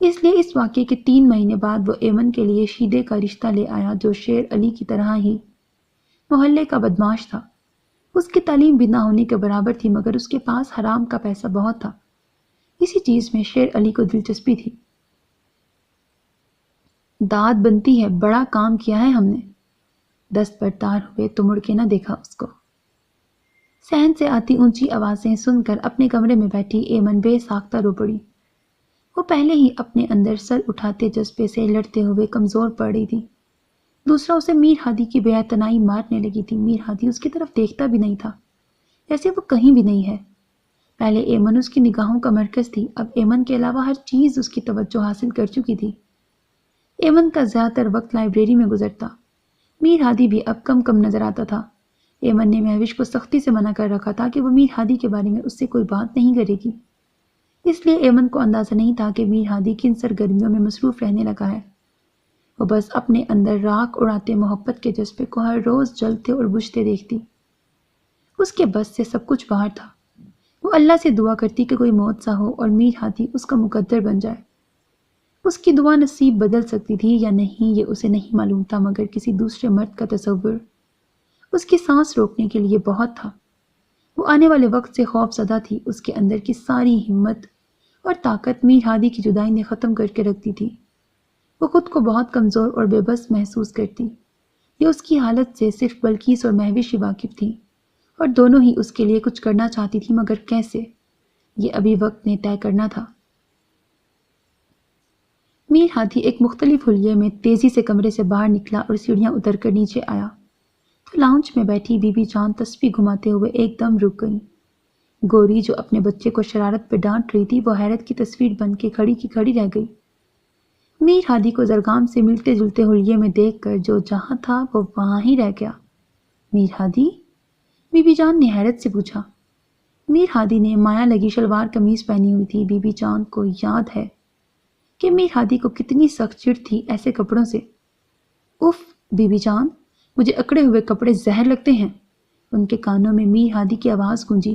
اس لیے اس واقعے کے 3 مہینے بعد وہ ایمن کے لیے شیدے کا رشتہ لے آیا، جو شیر علی کی طرح ہی محلے کا بدماش تھا۔ اس کی تعلیم بھی نہ ہونے کے برابر تھی، مگر اس کے پاس حرام کا پیسہ بہت تھا۔ اسی چیز میں شیر علی کو دلچسپی تھی۔ داد بنتی ہے، بڑا کام کیا ہے ہم نے۔ دست بردار ہوئے تو مڑ کے نہ دیکھا اس کو۔ صحن سے آتی اونچی آوازیں سن کر اپنے کمرے میں بیٹھی ایمن بے ساختہ رو پڑی۔ وہ پہلے ہی اپنے اندر سر اٹھاتے جذبے سے لڑتے ہوئے کمزور پڑ رہی تھی۔ دوسرا، اسے میر ہادی کی بے اعتنائی مارنے لگی تھی۔ میر ہادی اس کی طرف دیکھتا بھی نہیں تھا، جیسے وہ کہیں بھی نہیں ہے۔ پہلے ایمن اس کی نگاہوں کا مرکز تھی، اب ایمن کے علاوہ ہر چیز اس کی توجہ حاصل کر چکی تھی۔ ایمن کا زیادہ تر وقت لائبریری میں گزرتا۔ میر ہادی بھی اب کم کم نظر آتا تھا۔ ایمن نے مہوش کو سختی سے منع کر رکھا تھا کہ وہ میر ہادی کے بارے میں اس سے کوئی بات نہیں کرے گی، اس لیے ایمن کو اندازہ نہیں تھا کہ میر ہادی کن سرگرمیوں میں مصروف رہنے لگا ہے۔ وہ بس اپنے اندر راکھ اڑاتے محبت کے جذبے کو ہر روز جلتے اور بجھتے دیکھتی۔ اس کے بس سے سب کچھ باہر تھا۔ وہ اللہ سے دعا کرتی کہ کوئی موت سا ہو اور میر ہادی اس کا مقدر بن جائے۔ اس کی دعا نصیب بدل سکتی تھی یا نہیں یہ اسے نہیں معلوم تھا، مگر کسی دوسرے مرد کا تصور اس کی سانس روکنے کے لیے بہت تھا۔ وہ آنے والے وقت سے خوف زدہ تھی۔ اس کے اندر کی ساری ہمت اور طاقت میر ہادی کی جدائی نے ختم کر کے رکھ دی تھی۔ وہ خود کو بہت کمزور اور بے بس محسوس کرتی۔ یہ اس کی حالت سے صرف بلقیس اور مہوش ہی واقف تھی، اور دونوں ہی اس کے لیے کچھ کرنا چاہتی تھی، مگر کیسے، یہ ابھی وقت نے طے کرنا تھا۔ میر ہادی ایک مختلف حلیے میں تیزی سے کمرے سے باہر نکلا اور سیڑھیاں اتر کر نیچے آیا تو لاؤنج میں بیٹھی بی بی جان تسبیح گھماتے ہوئے ایک دم رک گئی۔ گوری جو اپنے بچے کو شرارت پہ ڈانٹ رہی تھی، وہ حیرت کی تصویر بن کے کھڑی کی کھڑی رہ گئی۔ میر ہادی کو زرگام سے ملتے جلتے حلیے میں دیکھ کر جو جہاں تھا وہ وہاں ہی رہ گیا۔ میر ہادی؟ بی بی جان نے حیرت سے پوچھا۔ میر ہادی نے مایا لگی شلوار قمیض پہنی ہوئی تھی۔ بی بی جان کو یاد ہے کہ میر ہادی کو کتنی سخت چڑ تھی ایسے کپڑوں سے۔ اف بی بی جان، مجھے اکڑے ہوئے کپڑے زہر لگتے ہیں۔ ان کے کانوں میں میر ہادی کی آواز گونجی۔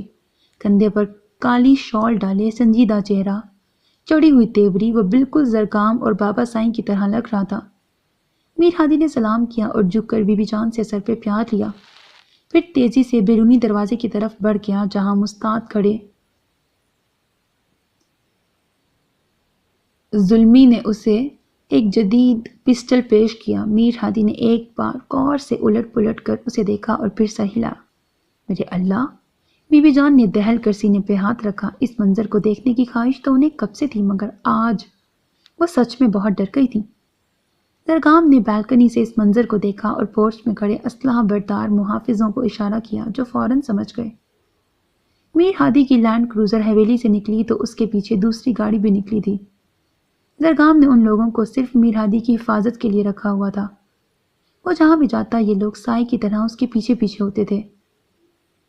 کندھے پر کالی شال ڈالے، سنجیدہ چہرہ، چڑی ہوئی تیوری، وہ بالکل زرگام اور بابا سائیں کی طرح لگ رہا تھا۔ میر ہادی نے سلام کیا اور جھک کر بی بی جان سے سر پہ پیار لیا، پھر تیزی سے بیرونی دروازے کی طرف بڑھ گیا جہاں مستعد کھڑے ظلمی نے اسے ایک جدید پسٹل پیش کیا۔ میر ہادی نے ایک بار غور سے الٹ پلٹ کر اسے دیکھا اور پھر سر ہلا۔ میرے اللہ! بی بی جان نے دہل کر سینے پہ ہاتھ رکھا۔ اس منظر کو دیکھنے کی خواہش تو انہیں کب سے تھی، مگر آج وہ سچ میں بہت ڈر گئی تھی۔ درگام نے بالکنی سے اس منظر کو دیکھا اور پورچ میں کھڑے اسلحہ بردار محافظوں کو اشارہ کیا، جو فوراً سمجھ گئے۔ میر ہادی کی لینڈ کروزر حویلی سے نکلی تو اس کے پیچھے دوسری گاڑی بھی نکلی تھی۔ درگام نے ان لوگوں کو صرف میر ہادی کی حفاظت کے لیے رکھا ہوا تھا۔ وہ جہاں بھی جاتا یہ لوگ سائے کی طرح اس کے پیچھے پیچھے ہوتے تھے۔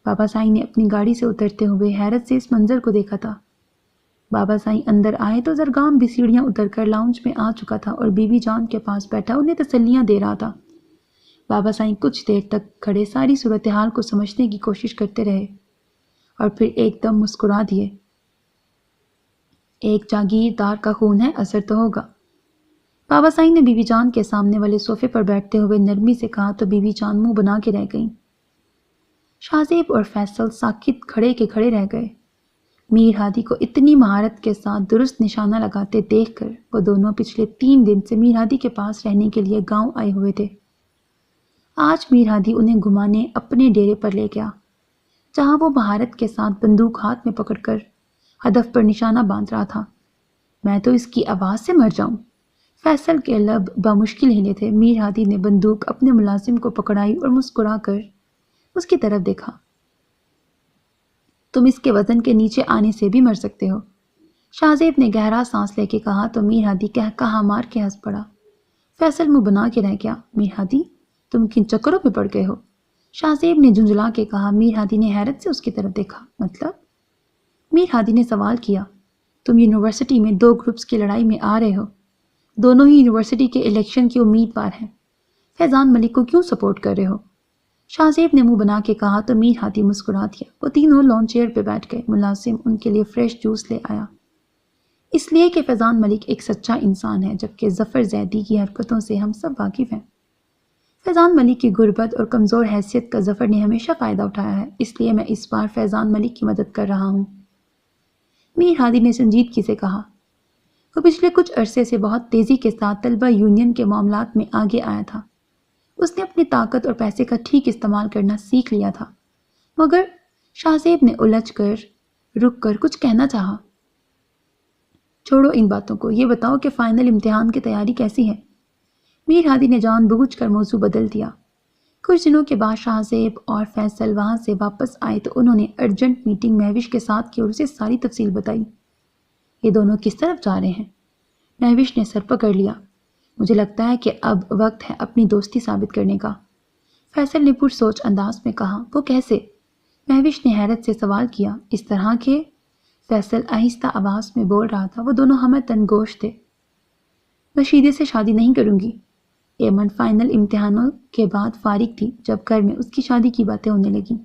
بابا سائیں نے اپنی گاڑی سے اترتے ہوئے حیرت سے اس منظر کو دیکھا تھا۔ بابا سائیں اندر آئے تو زرگام بھی سیڑھیاں اتر کر لاؤنج میں آ چکا تھا اور بی بی جان کے پاس بیٹھا انہیں تسلیاں دے رہا تھا۔ بابا سائیں کچھ دیر تک کھڑے ساری صورتحال کو سمجھنے کی کوشش کرتے رہے اور پھر ایک دم مسکرا دیے۔ ایک جاگیردار کا خون ہے، اثر تو ہوگا۔ بابا سائیں نے بی بی جان کے سامنے والے صوفے پر بیٹھتے ہوئے نرمی سے کہا تو بی بی جان منہ بنا کے رہ گئیں۔ شاہ زیب اور فیصل ساکت کھڑے کے کھڑے رہ گئے۔ میر ہادی کو اتنی مہارت کے ساتھ درست نشانہ لگاتے دیکھ کر وہ دونوں پچھلے 3 دن سے میر ہادی کے پاس رہنے کے لیے گاؤں آئے ہوئے تھے۔ آج میر ہادی انہیں گھمانے اپنے ڈیرے پر لے گیا، جہاں وہ مہارت کے ساتھ بندوق ہاتھ میں پکڑ کر ہدف پر نشانہ باندھ رہا تھا۔ میں تو اس کی آواز سے مر جاؤں۔ فیصل کے لب بامشکل ہلے تھے۔ میر ہادی نے بندوق اپنے ملازم کو پکڑائی اور مسکرا کر اس کی طرف دیکھا۔ تم اس کے وزن کے نیچے آنے سے بھی مر سکتے ہو۔ شاہ زیب نے گہرا سانس لے کے کہا تو میر ہادی کہا مار کے ہنس پڑا۔ فیصل منہ بنا کے رہ گیا۔ میر ہادی، تم کن چکروں میں پڑ گئے ہو؟ شاہ زیب نے جھنجھلا کے کہا۔ میر ہادی نے حیرت سے اس کی طرف دیکھا۔ مطلب؟ میر ہادی نے سوال کیا۔ تم یونیورسٹی میں 2 گروپس کی لڑائی میں آ رہے ہو، دونوں ہی یونیورسٹی کے الیکشن کے امیدوار ہیں، فیضان ملک کو کیوں سپورٹ کر رہے ہو؟ شاہ زیب نے منہ بنا کے کہا تو میر ہادی مسکرا دیا۔ وہ تینوں لون چیئر پہ بیٹھ گئے۔ ملازم ان کے لیے فریش جوس لے آیا۔ اس لیے کہ فیضان ملک ایک سچا انسان ہے، جبکہ ظفر زیدی کی حرکتوں سے ہم سب واقف ہیں۔ فیضان ملک کی غربت اور کمزور حیثیت کا ظفر نے ہمیشہ فائدہ اٹھایا ہے، اس لیے میں اس بار فیضان ملک کی مدد کر رہا ہوں۔ میر ہادی نے سنجیدگی سے کہا۔ وہ پچھلے کچھ عرصے سے بہت تیزی کے ساتھ طلبہ یونین کے معاملات میں آگے آیا تھا۔ اس نے اپنی طاقت اور پیسے کا ٹھیک استعمال کرنا سیکھ لیا تھا، مگر شاہ زیب نے الجھ کر رک کر کچھ کہنا چاہا۔ چھوڑو ان باتوں کو، یہ بتاؤ کہ فائنل امتحان کی تیاری کیسی ہے؟ میر ہادی نے جان بوجھ کر موضوع بدل دیا۔ کچھ دنوں کے بعد شاہ زیب اور فیصل وہاں سے واپس آئے تو انہوں نے ارجنٹ میٹنگ مہوش کے ساتھ کی اور اسے ساری تفصیل بتائی۔ یہ دونوں کس طرف جا رہے ہیں؟ مہوش نے سر پکڑ لیا۔ مجھے لگتا ہے کہ اب وقت ہے اپنی دوستی ثابت کرنے کا، فیصل نے پرسوچ انداز میں کہا۔ وہ کیسے؟ مہوش نے حیرت سے سوال کیا۔ اس طرح کہ فیصل آہستہ آواز میں بول رہا تھا۔ وہ دونوں ہمیں تنگوش تھے۔ میں شیدے سے شادی نہیں کروں گی۔ ایمن فائنل امتحانوں کے بعد فارغ تھی جب گھر میں اس کی شادی کی باتیں ہونے لگیں۔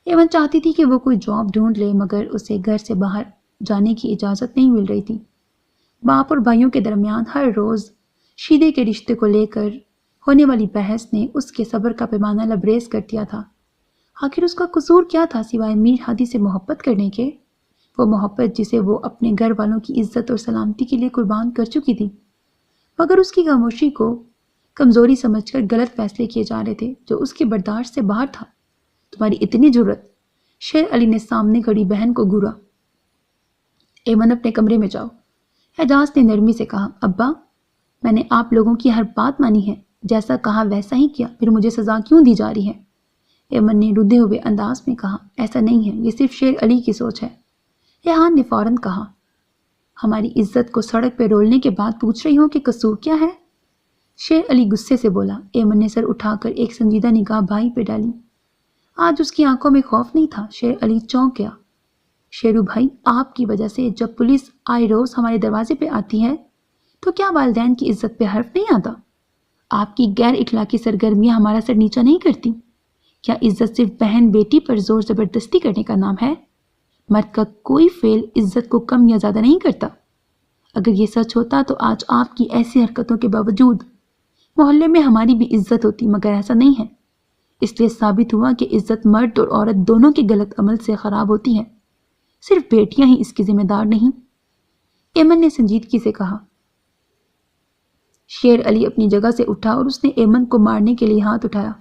ایمن چاہتی تھی کہ وہ کوئی جاب ڈھونڈ لے، مگر اسے گھر سے باہر جانے کی اجازت نہیں مل رہی تھی۔ باپ اور بھائیوں کے درمیان ہر روز شیدے کے رشتے کو لے کر ہونے والی بحث نے اس کے صبر کا پیمانہ لبریز کر دیا تھا۔ آخر اس کا قصور کیا تھا سوائے میر ہادی سے محبت کرنے کے؟ وہ محبت جسے وہ اپنے گھر والوں کی عزت اور سلامتی کے لیے قربان کر چکی تھی، مگر اس کی خاموشی کو کمزوری سمجھ کر غلط فیصلے کیے جا رہے تھے جو اس کی برداشت سے باہر تھا۔ تمہاری اتنی جرت! شیر علی نے سامنے کھڑی بہن کو گھورا۔ ایمن اپنے کمرے میں جاؤ، اعجاز نے نرمی سے کہا۔ ابا، میں نے آپ لوگوں کی ہر بات مانی ہے، جیسا کہا ویسا ہی کیا، پھر مجھے سزا کیوں دی جا رہی ہے؟ ایمن نے رودے ہوئے انداز میں کہا۔ ایسا نہیں ہے، یہ صرف شیر علی کی سوچ ہے۔ ریحان نے فوراً کہا۔ ہماری عزت کو سڑک پہ رولنے کے بعد پوچھ رہی ہوں کہ قصور کیا ہے؟ شیر علی غصے سے بولا۔ ایمن نے سر اٹھا کر ایک سنجیدہ نگاہ بھائی پہ ڈالی۔ آج اس کی آنکھوں میں خوف نہیں تھا۔ شیر علی چونک گیا۔ شیرو بھائی، آپ کی وجہ سے جب پولیس آئے روز ہمارے دروازے پہ آتی ہے تو کیا والدین کی عزت پہ حرف نہیں آتا؟ آپ کی غیر اخلاقی سرگرمیاں ہمارا سر نیچا نہیں کرتی؟ کیا عزت صرف بہن بیٹی پر زور زبردستی کرنے کا نام ہے؟ مرد کا کوئی فعل عزت کو کم یا زیادہ نہیں کرتا۔ اگر یہ سچ ہوتا تو آج آپ کی ایسی حرکتوں کے باوجود محلے میں ہماری بھی عزت ہوتی، مگر ایسا نہیں ہے۔ اس لیے ثابت ہوا کہ عزت مرد اور عورت دونوں کے غلط عمل سے خراب ہوتی ہے، صرف بیٹیاں ہی اس کی ذمہ دار نہیں۔ ایمن نے سنجیدگی سے کہا۔ شیر علی اپنی جگہ سے اٹھا اور اس نے ایمن کو مارنے کے لیے ہاتھ اٹھایا،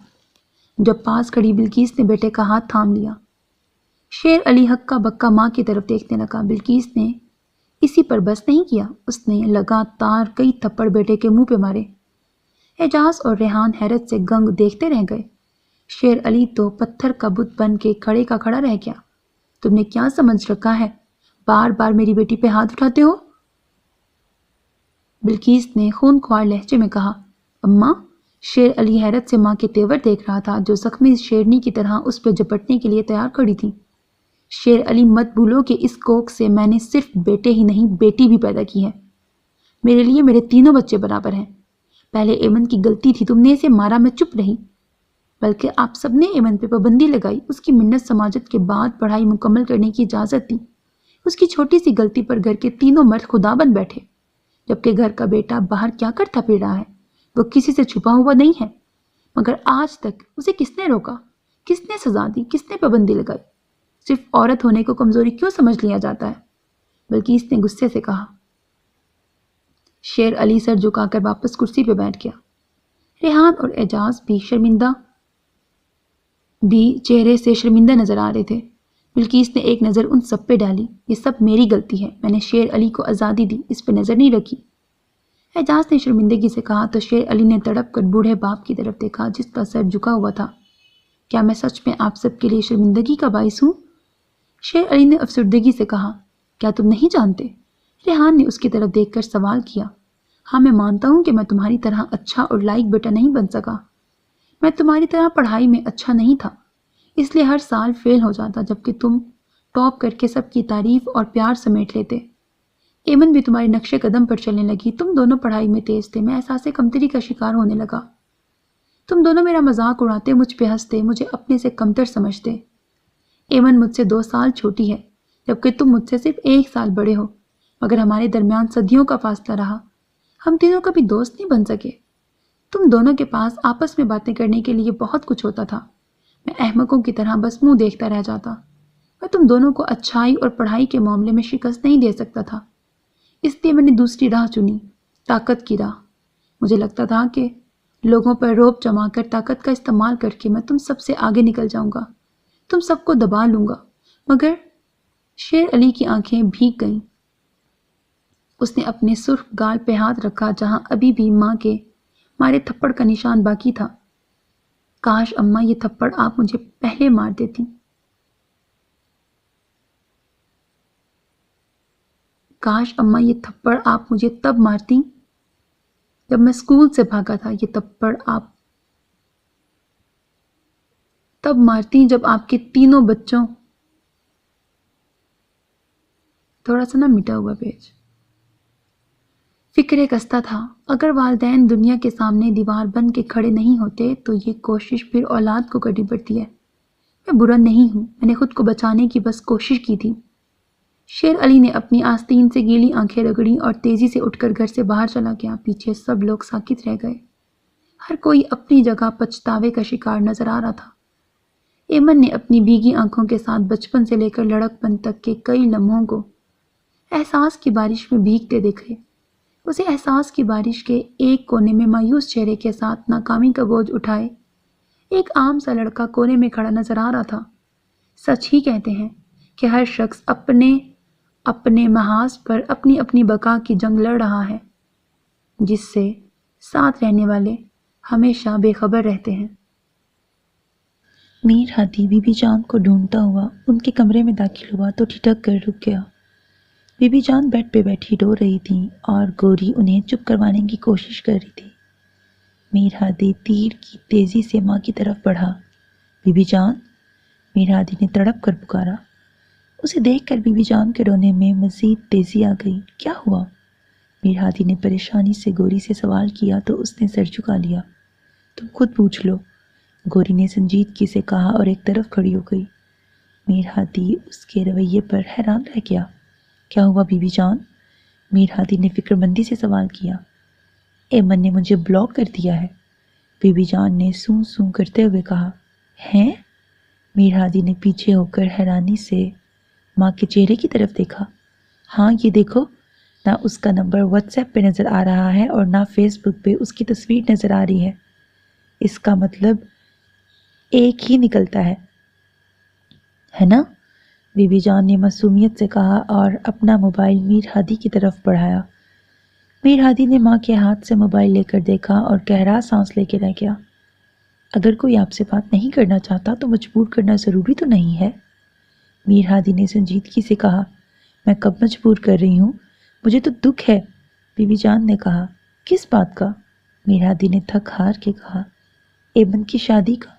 جب پاس کھڑی بلقیس نے بیٹے کا ہاتھ تھام لیا۔ شیر علی ہکا بکا ماں کی طرف دیکھنے لگا۔ بلقیس نے اسی پر بس نہیں کیا، اس نے لگاتار کئی تھپڑ بیٹے کے منہ پہ مارے۔ اعجاز اور ریحان حیرت سے گنگ دیکھتے رہ گئے۔ شیر علی تو پتھر کا بت بن کے کھڑے کا کھڑا رہ گیا۔ تم نے کیا سمجھ رکھا ہے؟ بار بار میری بیٹی پہ ہاتھ اٹھاتے ہو؟ بلقیس نے خونخوار لہجے میں کہا۔ اماں! شیر علی حیرت سے ماں کے تیور دیکھ رہا تھا جو زخمی شیرنی کی طرح اس پہ جپٹنے کے لیے تیار کھڑی تھی۔ شیر علی، مت بھولو کہ اس کوکھ سے میں نے صرف بیٹے ہی نہیں بیٹی بھی پیدا کی ہے۔ میرے لیے میرے تینوں بچے برابر ہیں۔ پہلے ایمن کی غلطی تھی، تم نے اسے مارا، میں چپ رہی، بلکہ آپ سب نے ایمن پہ پابندی لگائی، اس کی منت سماجت کے بعد پڑھائی مکمل کرنے کی اجازت دی۔ اس کی چھوٹی سی غلطی پر گھر کے تینوں مرد خدا بن بیٹھے، جبکہ گھر کا بیٹا باہر کیا کرتا پھر رہا ہے، وہ کسی سے چھپا ہوا نہیں ہے۔ مگر آج تک اسے کس نے روکا؟ کس نے سزا دی؟ کس نے پابندی لگائی؟ صرف عورت ہونے کو کمزوری کیوں سمجھ لیا جاتا ہے؟ بلقیس نے غصے سے کہا۔ شیر علی سر جھکا کر واپس کرسی پہ بیٹھ گیا۔ ریحان اور اعجاز بھی چہرے سے شرمندہ نظر آ رہے تھے۔ بلقیس نے ایک نظر ان سب پہ ڈالی۔ یہ سب میری غلطی ہے، میں نے شیر علی کو آزادی دی، اس پہ نظر نہیں رکھی۔ اعجاز نے شرمندگی سے کہا تو شیر علی نے تڑپ کر بوڑھے باپ کی طرف دیکھا جس کا سر جھکا ہوا تھا۔ کیا میں سچ میں آپ سب کے لیے شرمندگی کا باعث ہوں؟ شیر علی نے افسردگی سے کہا۔ کیا تم نہیں جانتے؟ ریحان نے اس کی طرف دیکھ کر سوال کیا۔ ہاں، میں مانتا ہوں کہ میں تمہاری طرح اچھا اور لائق بیٹا نہیں بن سکا۔ میں تمہاری طرح پڑھائی میں اچھا نہیں تھا، اس لیے ہر سال فیل ہو جاتا، جبکہ تم ٹاپ کر کے سب کی تعریف اور پیار سمیٹ لیتے۔ ایمن بھی تمہارے نقش قدم پر چلنے لگی، تم دونوں پڑھائی میں تیز تھے، میں احساس کمتری کا شکار ہونے لگا۔ تم دونوں میرا مذاق اڑاتے، مجھ پہ ہنستے، مجھے اپنے سے کمتر سمجھتے۔ ایمن مجھ سے 2 سال چھوٹی ہے، جبکہ تم مجھ سے صرف 1 سال بڑے ہو، مگر ہمارے درمیان صدیوں کا فاصلہ رہا، ہم تینوں کبھی دوست نہیں بن سکے۔ تم دونوں کے پاس آپس میں باتیں کرنے کے لیے بہت کچھ ہوتا تھا، میں احمقوں کی طرح بس منہ دیکھتا رہ جاتا۔ میں تم دونوں کو اچھائی اور پڑھائی کے معاملے میں شکست نہیں دے سکتا تھا، اس لیے میں نے دوسری راہ چنی، طاقت کی راہ۔ مجھے لگتا تھا کہ لوگوں پر روب جما کر طاقت کا استعمال کر کے میں تم سب سے آگے نکل جاؤں گا، تم سب کو دبا لوں گا، مگر… شیر علی کی آنکھیں بھیگ گئیں۔ اس نے اپنے سرخ گال پہ ہاتھ رکھا جہاں ابھی بھی ماں کے مارے تھپڑ کا نشان باقی تھا۔ کاش اماں یہ تھپڑ آپ مجھے پہلے مار دیتی۔ کاش اماں یہ تھپڑ آپ مجھے تب مارتی جب میں اسکول سے بھاگا تھا، یہ تھپڑ آپ تب مارتی جب آپ کے تینوں بچوں… تھوڑا سا مٹا ہوا پیج۔ فکر کستہ تھا، اگر والدین دنیا کے سامنے دیوار بن کے کھڑے نہیں ہوتے تو یہ کوشش پھر اولاد کو کرنی پڑتی ہے۔ میں برا نہیں ہوں، میں نے خود کو بچانے کی بس کوشش کی تھی۔ شیر علی نے اپنی آستین سے گیلی آنکھیں رگڑیں اور تیزی سے اٹھ کر گھر سے باہر چلا گیا۔ پیچھے سب لوگ ساکت رہ گئے۔ ہر کوئی اپنی جگہ پچھتاوے کا شکار نظر آ رہا تھا۔ ایمن نے اپنی بھیگی آنکھوں کے ساتھ بچپن سے لے کر لڑک پن تک کے کئی لمحوں کو احساس کی بارش میں بھیگتے دیکھے۔ اسے احساس کی بارش کے ایک کونے میں مایوس چہرے کے ساتھ ناکامی کا بوجھ اٹھائے ایک عام سا لڑکا کونے میں کھڑا نظر آ رہا تھا۔ سچ ہی کہتے ہیں کہ ہر شخص اپنے اپنے محاذ پر اپنی اپنی بقا کی جنگ لڑ رہا ہے، جس سے ساتھ رہنے والے ہمیشہ بے خبر رہتے ہیں۔ میر ہادی بی بی جان کو ڈھونڈتا ہوا ان کے کمرے میں داخل ہوا تو ٹھٹک کر رک گیا۔ بی بی جان بیڈ پہ بیٹھی رو رہی تھیں اور گوری انہیں چپ کروانے کی کوشش کر رہی تھی۔ میر ہادی تیر کی تیزی سے ماں کی طرف بڑھا۔ بی بی جان، میر ہادی نے تڑپ کر پکارا۔ اسے دیکھ کر بی بی جان کے رونے میں مزید تیزی آ گئی۔ کیا ہوا؟ میر ہادی نے پریشانی سے گوری سے سوال کیا تو اس نے سر جھکا لیا۔ تم خود پوچھ لو، گوری نے سنجیدگی سے کہا اور ایک طرف کھڑی ہو گئی۔ میر ہادی اس کے رویے پر حیران رہ گیا۔ کیا ہوا بی بی جان؟ میر ہادی نے فکر مندی سے سوال کیا۔ ایمن نے مجھے بلاک کر دیا ہے، بی بی جان نے سوں سوں کرتے ہوئے کہا۔ ہیں؟ میر ہادی نے پیچھے ہو کر حیرانی سے ماں کے چہرے کی طرف دیکھا۔ ہاں، یہ دیکھو، نہ اس کا نمبر واٹس ایپ پہ نظر آ رہا ہے اور نہ فیس بک پہ اس کی تصویر نظر آ رہی ہے۔ اس کا مطلب ایک ہی نکلتا ہے نا؟ بی بی جان نے معصومیت سے کہا اور اپنا موبائل میر ہادی کی طرف بڑھایا۔ میر ہادی نے ماں کے ہاتھ سے موبائل لے کر دیکھا اور گہرا سانس لے کے رہ گیا۔ اگر کوئی آپ سے بات نہیں کرنا چاہتا تو مجبور کرنا ضروری تو نہیں ہے، میر ہادی نے سنجیدگی سے کہا۔ میں کب مجبور کر رہی ہوں؟ مجھے تو دکھ ہے، بی بی جان نے کہا۔ کس بات کا؟ میر ہادی نے تھک ہار کے کہا۔ ایمن کی شادی کا۔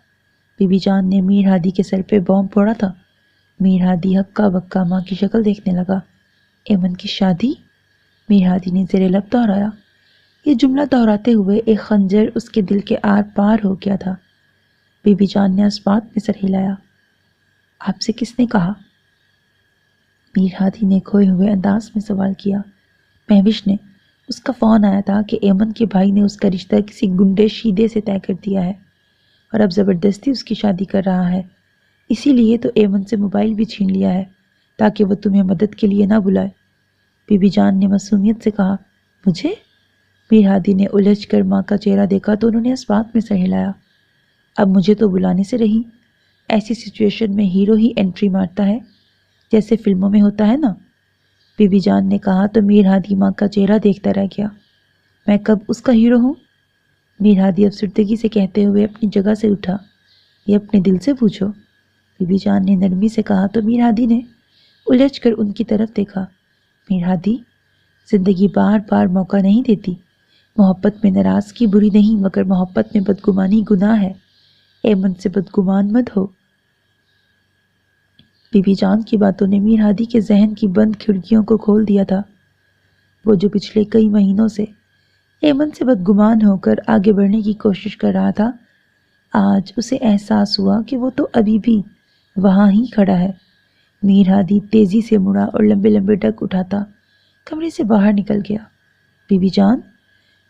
بی بی جان نے میر ہادی کے سر پہ بوم پھوڑا تھا۔ میر ہادی ہکا بکا ماں کی شکل دیکھنے لگا۔ ایمن کی شادی؟ میر ہادی نے زیر لب دہرایا۔ یہ جملہ دہراتے ہوئے ایک خنجر اس کے دل کے آر پار ہو گیا تھا۔ بی بی جان نے اس بات میں سر ہلایا۔ آپ سے کس نے کہا؟ میر ہادی نے کھوئے ہوئے انداز میں سوال کیا۔ مہوش نے۔ اس کا فون آیا تھا کہ ایمن کے بھائی نے اس کا رشتہ کسی گنڈے شیدے سے طے کر دیا ہے اور اب زبردستی اس کی شادی کر رہا ہے۔ اسی لیے تو ایمن سے موبائل بھی چھین لیا ہے تاکہ وہ تمہیں مدد کے لیے نہ بلائے، بی بی جان نے معصومیت سے کہا۔ مجھے؟ میر ہادی نے الجھ کر ماں کا چہرہ دیکھا تو انہوں نے اس بات میں سر ہلایا۔ اب مجھے تو بلانے سے رہی، ایسی سچویشن میں ہیرو ہی انٹری مارتا ہے جیسے فلموں میں ہوتا ہے نا، بی بی جان نے کہا تو میر ہادی ماں کا چہرہ دیکھتا رہ گیا۔ میں کب اس کا ہیرو ہوں؟ میر ہادی افسردگی سے کہتے ہوئے اپنی جگہ سے اٹھا۔ یہ اپنے دل سے پوچھو، بی بی جان نے نرمی سے کہا تو میر ہادی نے الجھ کر ان کی طرف دیکھا۔ میر ہادی، زندگی بار بار موقع نہیں دیتی، محبت میں ناراضگی بری نہیں مگر محبت میں بدگمانی گناہ ہے، ایمن سے بدگمان مت ہو۔ بی بی جان کی باتوں نے میر ہادی کے ذہن کی بند کھڑکیوں کو کھول دیا تھا۔ وہ جو پچھلے کئی مہینوں سے ایمن سے بدگمان ہو کر آگے بڑھنے کی کوشش کر رہا تھا، آج اسے احساس ہوا کہ وہ تو ابھی بھی وہاں ہی کھڑا ہے۔ میر ہادی تیزی سے مڑا اور لمبے لمبے ڈگ اٹھاتا کمرے سے باہر نکل گیا۔ بی بی جان،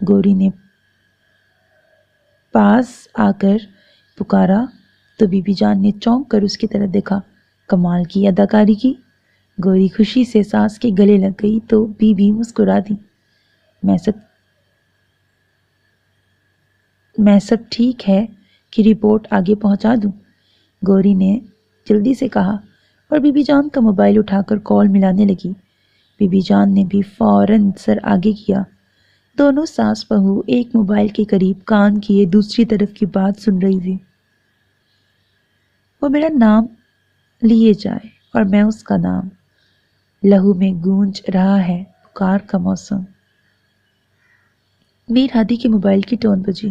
گوری نے پاس آ کر پکارا تو بی بی جان نے چونک کر اس کی طرف دیکھا۔ کمال کی اداکاری کی، گوری خوشی سے ساس کے گلے لگ گئی تو بی بی مسکرا دی۔ میں سب ٹھیک ہے کہ رپورٹ آگے پہنچا دوں، گوری نے جلدی سے کہا اور بی بی جان کا موبائل اٹھا کر کال ملانے لگی۔ بی بی جان نے بھی فوراً سر آگے کیا۔ دونوں ساس بہو ایک موبائل کے قریب کان کیے دوسری طرف کی بات سن رہی تھی۔ وہ میرا نام لیے جائے اور میں اس کا نام، لہو میں گونج رہا ہے پکار کا موسم۔ میر ہادی کے موبائل کی ٹون بجی۔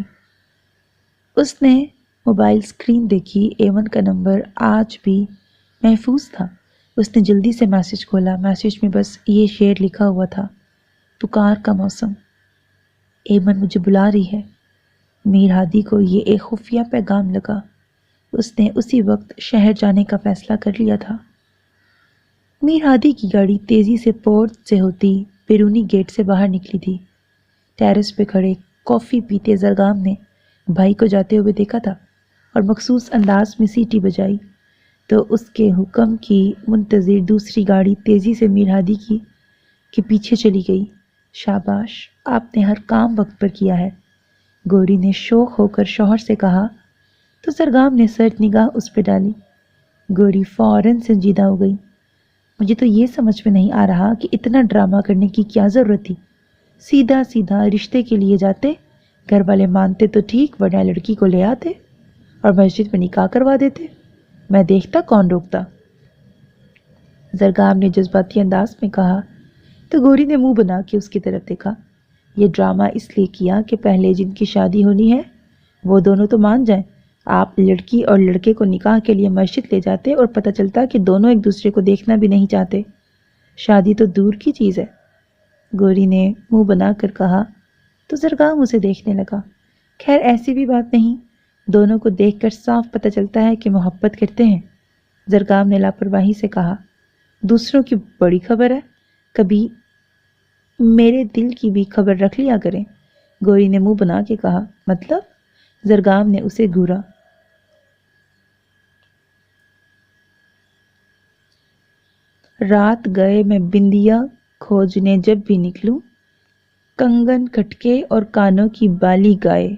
اس نے موبائل اسکرین دیکھی، ایمن کا نمبر آج بھی محفوظ تھا۔ اس نے جلدی سے میسج کھولا۔ میسج میں بس یہ شعر لکھا ہوا تھا، پکار کا موسم۔ ایمن مجھے بلا رہی ہے۔ میر ہادی کو یہ ایک خفیہ پیغام لگا۔ اس نے اسی وقت شہر جانے کا فیصلہ کر لیا تھا۔ میر ہادی کی گاڑی تیزی سے پورٹ سے ہوتی بیرونی گیٹ سے باہر نکلی تھی۔ ٹیرس پہ کھڑے کافی پیتے زرگام نے بھائی کو جاتے ہوئے دیکھا تھا اور مخصوص انداز میں سیٹی بجائی تو اس کے حکم کی منتظر دوسری گاڑی تیزی سے میر ہادی کی پیچھے چلی گئی۔ شاباش، آپ نے ہر کام وقت پر کیا ہے، گوری نے شوق ہو کر شوہر سے کہا تو سرگام نے سرد نگاہ اس پہ ڈالی۔ گوری فوراً سنجیدہ ہو گئی۔ مجھے تو یہ سمجھ میں نہیں آ رہا کہ اتنا ڈرامہ کرنے کی کیا ضرورت تھی۔ سیدھا سیدھا رشتے کے لیے جاتے، گھر والے مانتے تو ٹھیک، ورنہ لڑکی کو لے آتے اور مسجد میں نکاح کروا دیتے، میں دیکھتا کون روکتا۔ زرگام نے جذباتی انداز میں کہا تو گوری نے منہ بنا کے اس کی طرف دیکھا۔ یہ ڈرامہ اس لیے کیا کہ پہلے جن کی شادی ہونی ہے وہ دونوں تو مان جائیں۔ آپ لڑکی اور لڑکے کو نکاح کے لیے مسجد لے جاتے اور پتہ چلتا کہ دونوں ایک دوسرے کو دیکھنا بھی نہیں چاہتے، شادی تو دور کی چیز ہے۔ گوری نے منہ بنا کر کہا تو زرگام اسے دیکھنے لگا۔ خیر ایسی بھی بات نہیں، دونوں کو دیکھ کر صاف پتہ چلتا ہے کہ محبت کرتے ہیں۔ زرگام نے لاپرواہی سے کہا دوسروں کی بڑی خبر ہے، کبھی میرے دل کی بھی خبر رکھ لیا کریں۔ گوری نے منہ بنا کے کہا مطلب؟ زرگام نے اسے گھورا۔ رات گئے میں بندیا کھوجنے جب بھی نکلوں، کنگن کھٹکے اور کانوں کی بالی گائے۔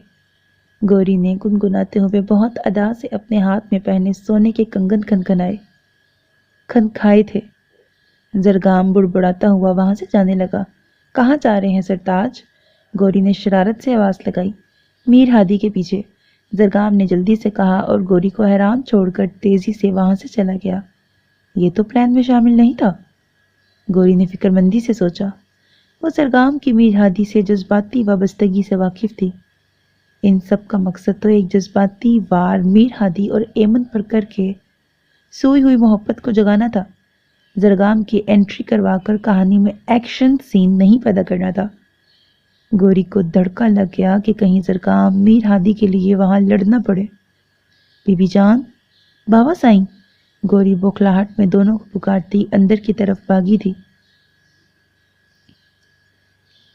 گوری نے گنگناتے ہوئے بہت ادا سے اپنے ہاتھ میں پہنے سونے کے کنگن کھنکھائے تھے۔ زرگام بڑبڑاتا ہوا وہاں سے جانے لگا۔ کہاں جا رہے ہیں سرتاج؟ گوری نے شرارت سے آواز لگائی۔ میر ہادی کے پیچھے، زرگام نے جلدی سے کہا اور گوری کو حیران چھوڑ کر تیزی سے وہاں سے چلا گیا۔ یہ تو پلان میں شامل نہیں تھا، گوری نے فکر مندی سے سوچا۔ وہ زرگام کی میر ہادی سے جذباتی وابستگی سے واقف تھی۔ ان سب کا مقصد تو ایک جذباتی وار میر ہادی اور ایمن پر کر کے سوئی ہوئی محبت کو جگانا تھا۔ زرگام کی انٹری کروا کر کہانی میں ایکشن سین نہیں پیدا کرنا تھا۔ گوری کو دھڑکا لگ گیا کہ کہیں زرگام میر ہادی کے لیے وہاں لڑنا پڑے۔ بی بی جان، بابا سائیں، گوری بوکھلاہٹ میں دونوں کو پکارتی اندر کی طرف بھاگی تھی۔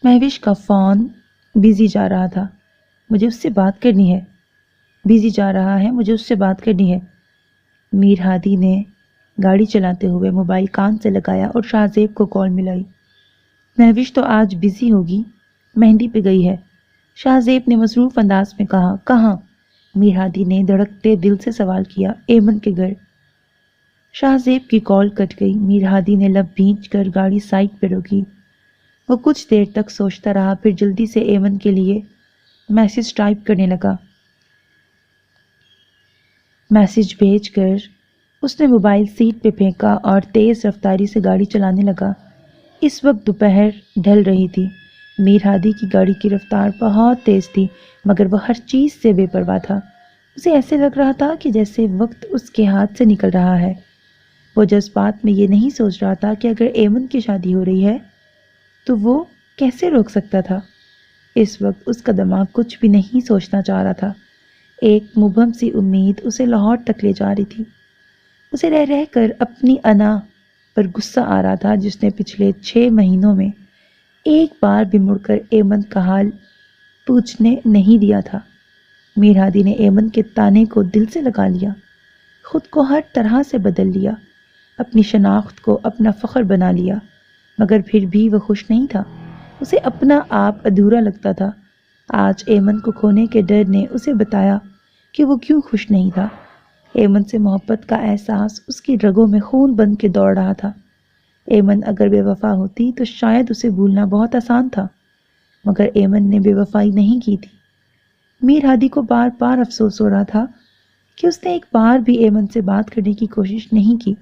مہوش کا فون بزی جا رہا تھا، مجھے اس سے بات کرنی ہے۔ بزی جا رہا ہے، مجھے اس سے بات کرنی ہے۔ میر ہادی نے گاڑی چلاتے ہوئے موبائل کان سے لگایا اور شاہ زیب کو کال ملائی۔ مہوش تو آج بزی ہوگی، مہندی پہ گئی ہے، شاہ زیب نے مصروف انداز میں کہا۔ کہاں؟ میر ہادی نے دھڑکتے دل سے سوال کیا۔ ایمن کے گھر۔ شاہ زیب کی کال کٹ گئی۔ میر ہادی نے لب بھینچ کر گاڑی سائڈ پہ روکی۔ وہ کچھ دیر تک سوچتا رہا، پھر جلدی سے ایمن کے لیے میسج ٹائپ کرنے لگا۔ میسج بھیج کر اس نے موبائل سیٹ پہ پھینکا اور تیز رفتاری سے گاڑی چلانے لگا۔ اس وقت دوپہر ڈھل رہی تھی۔ میر ہادی کی گاڑی کی رفتار بہت تیز تھی، مگر وہ ہر چیز سے بے پرواہ تھا۔ اسے ایسے لگ رہا تھا کہ جیسے وقت اس کے ہاتھ سے نکل رہا ہے۔ وہ جذبات میں یہ نہیں سوچ رہا تھا کہ اگر ایمن کی شادی ہو رہی ہے تو وہ کیسے روک سکتا تھا۔ اس وقت اس کا دماغ کچھ بھی نہیں سوچنا چاہ رہا تھا۔ ایک مبہم سی امید اسے لاہور تک لے جا رہی تھی۔ اسے رہ رہ کر اپنی انا پر غصہ آ رہا تھا جس نے پچھلے 6 مہینوں میں ایک بار بھی مڑ کر ایمن کا حال پوچھنے نہیں دیا تھا۔ میر ہادی نے ایمن کے تانے کو دل سے لگا لیا، خود کو ہر طرح سے بدل لیا، اپنی شناخت کو اپنا فخر بنا لیا، مگر پھر بھی وہ خوش نہیں تھا۔ اسے اپنا آپ ادھورا لگتا تھا۔ آج ایمن کو کھونے کے ڈر نے اسے بتایا کہ وہ کیوں خوش نہیں تھا۔ ایمن سے محبت کا احساس اس کی رگوں میں خون بن کے دوڑ رہا تھا۔ ایمن اگر بے وفا ہوتی تو شاید اسے بھولنا بہت آسان تھا، مگر ایمن نے بے وفائی نہیں کی تھی۔ میر ہادی کو بار بار افسوس ہو رہا تھا کہ اس نے ایک بار بھی ایمن سے بات کرنے کی کوشش نہیں کی۔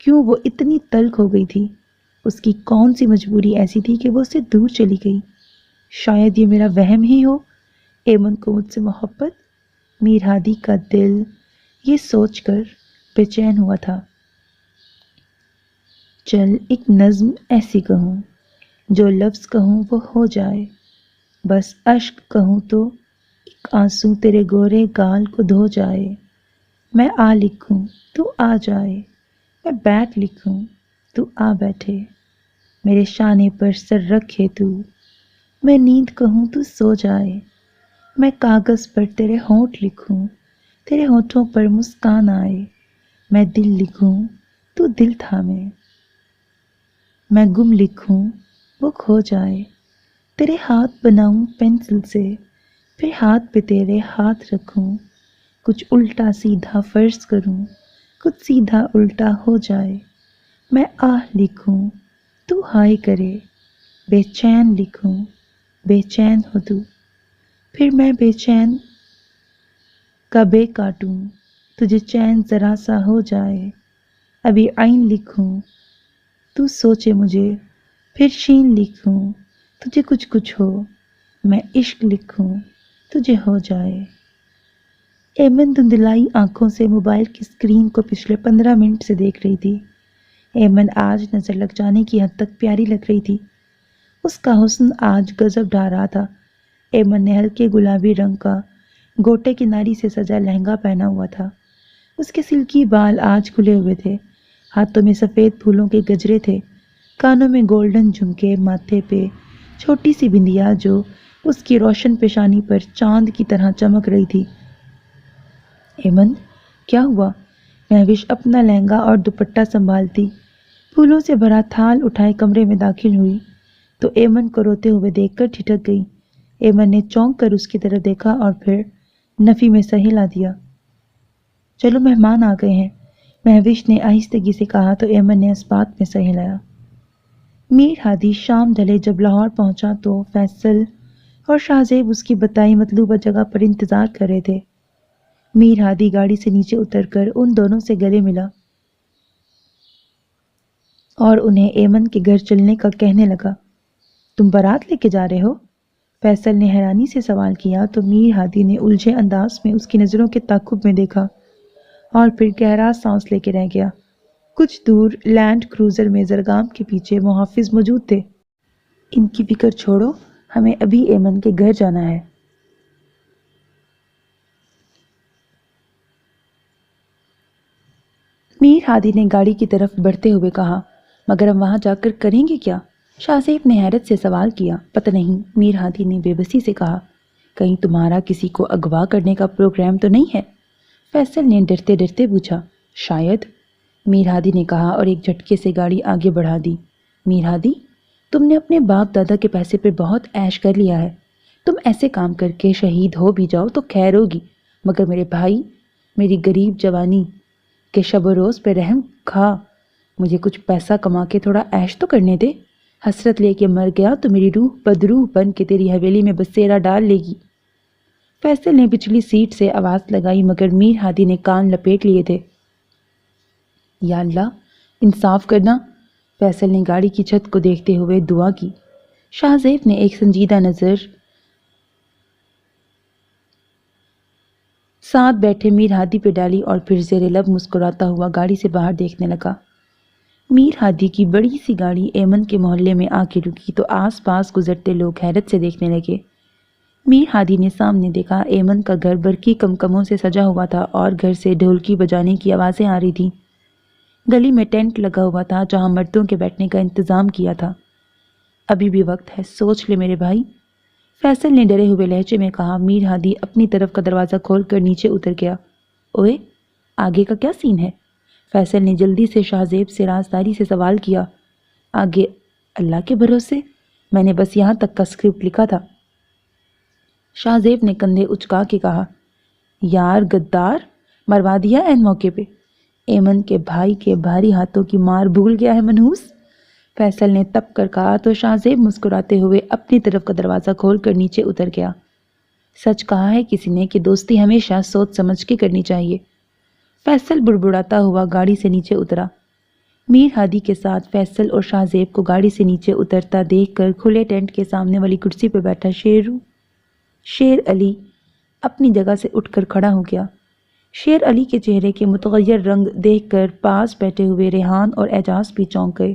کیوں وہ اتنی تلخ ہو گئی تھی؟ اس کی کون سی مجبوری ایسی تھی کہ وہ اس سے دور چلی گئی؟ شاید یہ میرا وہم ہی ہو، ایمن کو مجھ سے محبت؟ میر ہادی کا دل یہ سوچ کر بے چین ہوا تھا۔ چل ایک نظم ایسی کہوں، جو لفظ کہوں وہ ہو جائے، بس اشک کہوں تو ایک آنسو تیرے گورے گال کو دھو جائے۔ میں آ لکھوں تو آ جائے، میں بیٹھ لکھوں تو آ بیٹھے، میرے شانے پر سر رکھے تو، میں نیند کہوں تو سو جائے، میں کاغذ پر تیرے ہونٹ لکھوں، تیرے ہونٹوں پر مسکان آئے، میں دل لکھوں تو دل تھامے، میں گم لکھوں وہ کھو جائے، تیرے ہاتھ بناؤں پینسل سے، پھر ہاتھ پہ تیرے ہاتھ رکھوں، کچھ الٹا سیدھا فرض کروں، کچھ سیدھا الٹا ہو جائے، میں آہ لکھوں تو ہائے کرے، بے چین لکھوں بے چین ہو تو، پھر میں بے چین کا بے کاٹوں، تجھے چین ذرا سا ہو جائے، ابھی عین لکھوں تو سوچے مجھے، پھر شین لکھوں تجھے کچھ کچھ ہو، میں عشق لکھوں تجھے ہو جائے۔ ایمن دھندلائی آنکھوں سے موبائل کی اسکرین کو پچھلے 15 منٹ سے دیکھ رہی تھی۔ ایمن آج نظر لگ جانے کی حد تک پیاری لگ رہی تھی۔ اس کا حسن آج غضب ڈھا رہا تھا۔ ایمن نے ہلکے گلابی رنگ کا گوٹے کی ناری سے سجا لہنگا پہنا ہوا تھا۔ اس کے سلکی بال آج کھلے ہوئے تھے، ہاتھوں میں سفید پھولوں کے گجرے تھے، کانوں میں گولڈن جھمکے، ماتھے پہ چھوٹی سی بندیا جو اس کی روشن پیشانی پر چاند کی طرح چمک رہی تھی۔ ایمن، کیا ہوا؟ مہوش اپنا لہنگا اور دوپٹہ سنبھالتی پھولوں سے بھرا تھال اٹھائے کمرے میں داخل ہوئی تو ایمن کو روتے ہوئے دیکھ کر ٹھٹک گئی۔ ایمن نے چونک کر اس کی طرف دیکھا اور پھر نفی میں سہ ہلا دیا۔ چلو مہمان آ گئے ہیں، مہوش نے آہستگی سے کہا تو ایمن نے اس بات میں سہ ہلایا۔ میر ہادی شام ڈھلے جب لاہور پہنچا تو فیصل اور شاہ زیب اس کی بتائی مطلوبہ جگہ پر انتظار کر رہے تھے۔ میر ہادی گاڑی سے نیچے اتر کر ان دونوں سے گلے ملا اور انہیں ایمن کے گھر چلنے کا کہنے لگا۔ تم بارات لے کے جا رہے ہو؟ فیصل نے حیرانی سے سوال کیا تو میر ہادی نے الجھے انداز میں اس کی نظروں کے تعاقب میں دیکھا اور پھر گہرا سانس لے کے رہ گیا۔ کچھ دور لینڈ کروزر میں زرگام کے پیچھے محافظ موجود تھے۔ ان کی فکر چھوڑو، ہمیں ابھی ایمن کے گھر جانا ہے۔ میر ہادی نے گاڑی کی طرف بڑھتے ہوئے کہا، مگر ہم وہاں جا کر کریں گے کیا؟ شاہ زیب نے حیرت سے سوال کیا۔ پتہ نہیں، میر ہادی نے بے بسی سے کہا۔ کہیں تمہارا کسی کو اغوا کرنے کا پروگرام تو نہیں ہے؟ فیصل نے ڈرتے ڈرتے پوچھا۔ شاید، میر ہادی نے کہا اور ایک جھٹکے سے گاڑی آگے بڑھا دی۔ میر ہادی، تم نے اپنے باپ دادا کے پیسے پہ بہت عیش کر لیا ہے۔ تم ایسے کام کر کے شہید ہو بھی جاؤ تو خیر ہوگی، مگر میرے بھائی، میری غریب جوانی کہ شب و روز پہ رحم کھا، مجھے کچھ پیسہ کما کے تھوڑا عیش تو کرنے دے۔ حسرت لے کے مر گیا تو میری روح بدروح بن کے تیری حویلی میں بسیرا ڈال لے گی۔ فیصل نے پچھلی سیٹ سے آواز لگائی مگر میر ہادی نے کان لپیٹ لیے تھے۔ یا اللہ، انصاف کرنا۔ فیصل نے گاڑی کی چھت کو دیکھتے ہوئے دعا کی۔ شاہ زیب نے ایک سنجیدہ نظر ساتھ بیٹھے میر ہادی پہ ڈالی اور پھر زیر لب مسکراتا ہوا گاڑی سے باہر دیکھنے لگا۔ میر ہادی کی بڑی سی گاڑی ایمن کے محلے میں آ کے رکی تو آس پاس گزرتے لوگ حیرت سے دیکھنے لگے۔ میر ہادی نے سامنے دیکھا، ایمن کا گھر برقی کمکموں سے سجا ہوا تھا اور گھر سے ڈھولکی بجانے کی آوازیں آ رہی تھیں۔ گلی میں ٹینٹ لگا ہوا تھا جہاں مردوں کے بیٹھنے کا انتظام کیا تھا۔ ابھی بھی وقت ہے، سوچ لے میرے بھائی، فیصل نے ڈرے ہوئے لہجے میں کہا۔ میر ہادی اپنی طرف کا دروازہ کھول کر نیچے اتر گیا۔ اوئے، آگے کا کیا سین ہے؟ فیصل نے جلدی سے شاہ زیب سے رازداری سے سوال کیا۔ آگے اللہ کے بھروسے، میں نے بس یہاں تک کا اسکرپٹ لکھا تھا۔ شاہ زیب نے کندھے اچکا کے کہا۔ یار غدار، مروا دیا عین موقع پہ۔ ایمن کے بھائی کے بھاری ہاتھوں کی مار بھول گیا ہے منحوس، فیصل نے تپ کر کہا تو شاہ زیب مسکراتے ہوئے اپنی طرف کا دروازہ کھول کر نیچے اتر گیا۔ سچ کہا ہے کسی نے کہ دوستی ہمیشہ سوچ سمجھ کے کرنی چاہیے۔ فیصل بڑبڑاتا ہوا گاڑی سے نیچے اترا۔ میر ہادی کے ساتھ فیصل اور شاہ زیب کو گاڑی سے نیچے اترتا دیکھ کر کھلے ٹینٹ کے سامنے والی کرسی پہ بیٹھا شیر علی اپنی جگہ سے اٹھ کر کھڑا ہو گیا۔ شیر علی کے چہرے کے متغیر رنگ دیکھ کر پاس بیٹھے ہوئے ریحان اور اعجاز بھی چونک گئے۔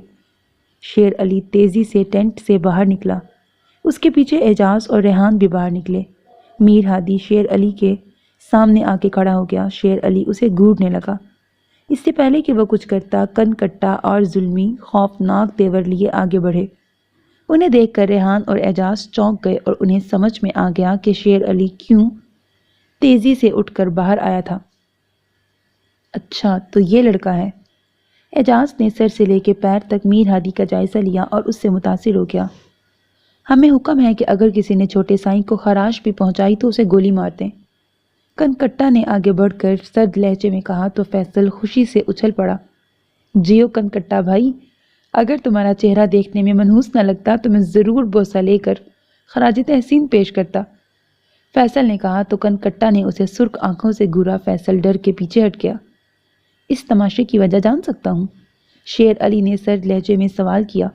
شیر علی تیزی سے ٹینٹ سے باہر نکلا، اس کے پیچھے اعجاز اور ریحان بھی باہر نکلے۔ میر ہادی شیر علی کے سامنے آ کے کھڑا ہو گیا۔ شیر علی اسے گھورنے لگا۔ اس سے پہلے کہ وہ کچھ کرتا، کن کٹا اور ظلمی خوفناک تیور لیے آگے بڑھے۔ انہیں دیکھ کر ریحان اور اعجاز چونک گئے اور انہیں سمجھ میں آ گیا کہ شیر علی کیوں تیزی سے اٹھ کر باہر آیا تھا۔ اچھا تو یہ لڑکا ہے۔ اعجاز نے سر سے لے کے پیر تک میر ہادی کا جائزہ لیا اور اس سے متاثر ہو گیا۔ ہمیں حکم ہے کہ اگر کسی نے چھوٹے سائیں کو خراش بھی پہنچائی تو اسے گولی مار دیں۔ کنکٹا نے آگے بڑھ کر سرد لہجے میں کہا تو فیصل خوشی سے اچھل پڑا۔ جیو کنکٹا بھائی، اگر تمہارا چہرہ دیکھنے میں منحوس نہ لگتا تو میں ضرور بوسہ لے کر خراج تحسین پیش کرتا، فیصل نے کہا تو کنکٹا نے اسے سرخ آنکھوں سے گھورا۔ فیصل ڈر کے پیچھے ہٹ گیا۔ اس تماشے کی وجہ جان سکتا ہوں؟ شیر علی نے سرد لہجے میں سوال کیا۔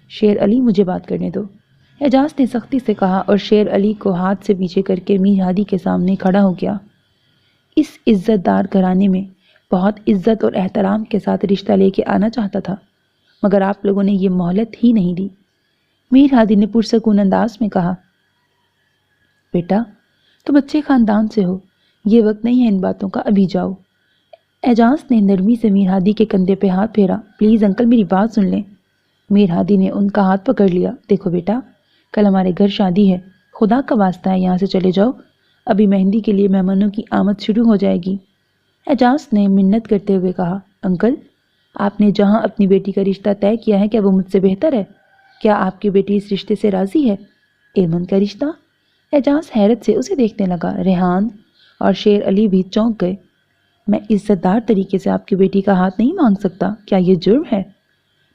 شیر علی مجھے بات کرنے دو، اعجاز نے سختی سے کہا اور شیر علی کو ہاتھ سے پیچھے کر کے میر ہادی کے سامنے کھڑا ہو گیا۔ اس عزت دار گھرانے میں بہت عزت اور احترام کے ساتھ رشتہ لے کے آنا چاہتا تھا، مگر آپ لوگوں نے یہ مہلت ہی نہیں دی۔ میر ہادی نے پرسکون انداز میں کہا، بیٹا تم اچھے خاندان سے ہو، یہ وقت نہیں ہے ان باتوں کا، ابھی جاؤ۔ اعجاز نے نرمی سے میر ہادی کے کندھے پہ ہاتھ پھیرا۔ پلیز انکل میری بات سن لیں۔ میر ہادی نے ان کا ہاتھ پکڑ لیا۔ دیکھو بیٹا، کل ہمارے گھر شادی ہے، خدا کا واسطہ ہے یہاں سے چلے جاؤ، ابھی مہندی کے لیے مہمانوں کی آمد شروع ہو جائے گی۔ اعجاز نے منت کرتے ہوئے کہا، انکل آپ نے جہاں اپنی بیٹی کا رشتہ طے کیا ہے کیا وہ مجھ سے بہتر ہے؟ کیا آپ کی بیٹی اس رشتے سے راضی ہے؟ ایمن کا رشتہ؟ اعجاز حیرت سے اسے دیکھنے لگا۔ ریحان اور شیر علی بھی چونک گئے۔ میں عزت دار طریقے سے آپ کی بیٹی کا ہاتھ نہیں مانگ سکتا، کیا یہ جرم ہے؟